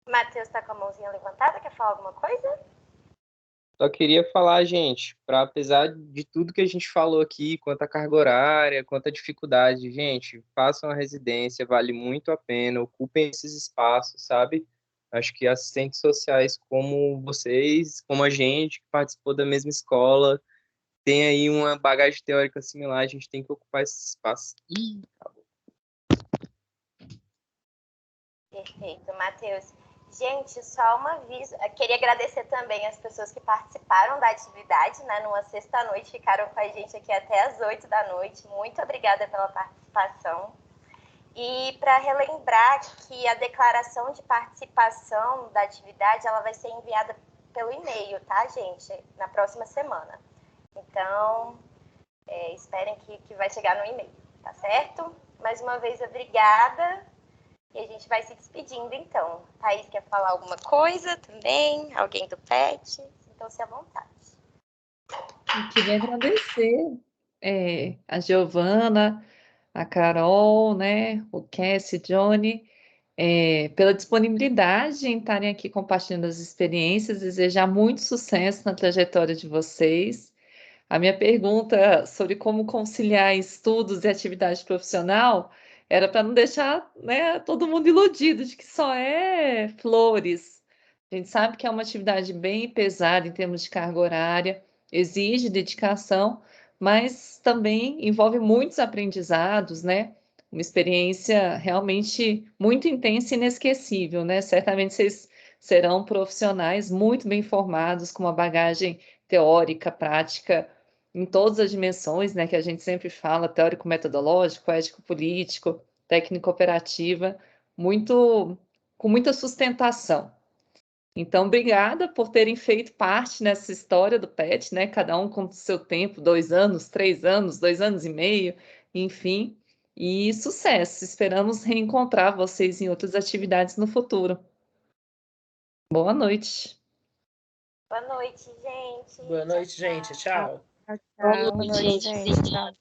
Matheus está com a mãozinha levantada, quer falar alguma coisa? Só queria falar, gente, para apesar de tudo que a gente falou aqui, quanto à carga horária, quanto à dificuldade, gente, façam a residência, vale muito a pena, ocupem esses espaços, sabe? Acho que assistentes sociais como vocês, como a gente, que participou da mesma escola, tem aí uma bagagem teórica similar, a gente tem que ocupar esses espaços. Perfeito, Matheus. Gente, só um aviso. Eu queria agradecer também as pessoas que participaram da atividade, né? Numa sexta-noite, ficaram com a gente aqui até as 8 da noite. Muito obrigada pela participação. E para relembrar que a declaração de participação da atividade, ela vai ser enviada pelo e-mail, tá, gente? Na próxima semana. Então, esperem que vai chegar no e-mail, tá certo? Mais uma vez, obrigada. E a gente vai se despedindo, então. Thaís quer falar alguma coisa também? Alguém do PET? Então-se à vontade. Eu queria agradecer a Giovana, a Carol, né, o Cassie, Johnny, pela disponibilidade em estarem aqui compartilhando as experiências, desejar muito sucesso na trajetória de vocês. A minha pergunta sobre como conciliar estudos e atividade profissional era para não deixar, né, todo mundo iludido de que só é flores. A gente sabe que é uma atividade bem pesada em termos de carga horária, exige dedicação, mas também envolve muitos aprendizados, né? Uma experiência realmente muito intensa e inesquecível, né? Certamente vocês serão profissionais muito bem formados, com uma bagagem teórica, prática, em todas as dimensões, né, que a gente sempre fala, teórico-metodológico, ético-político, técnico-operativa, com muita sustentação. Então, obrigada por terem feito parte nessa história do PET, né, cada um com o seu tempo, 2 anos, 3 anos, 2 anos e meio, enfim, e sucesso. Esperamos reencontrar vocês em outras atividades no futuro. Boa noite. Boa noite, gente. Boa noite, gente. Tchau. Tchau, Boa tchau. noite, gente. Obrigada.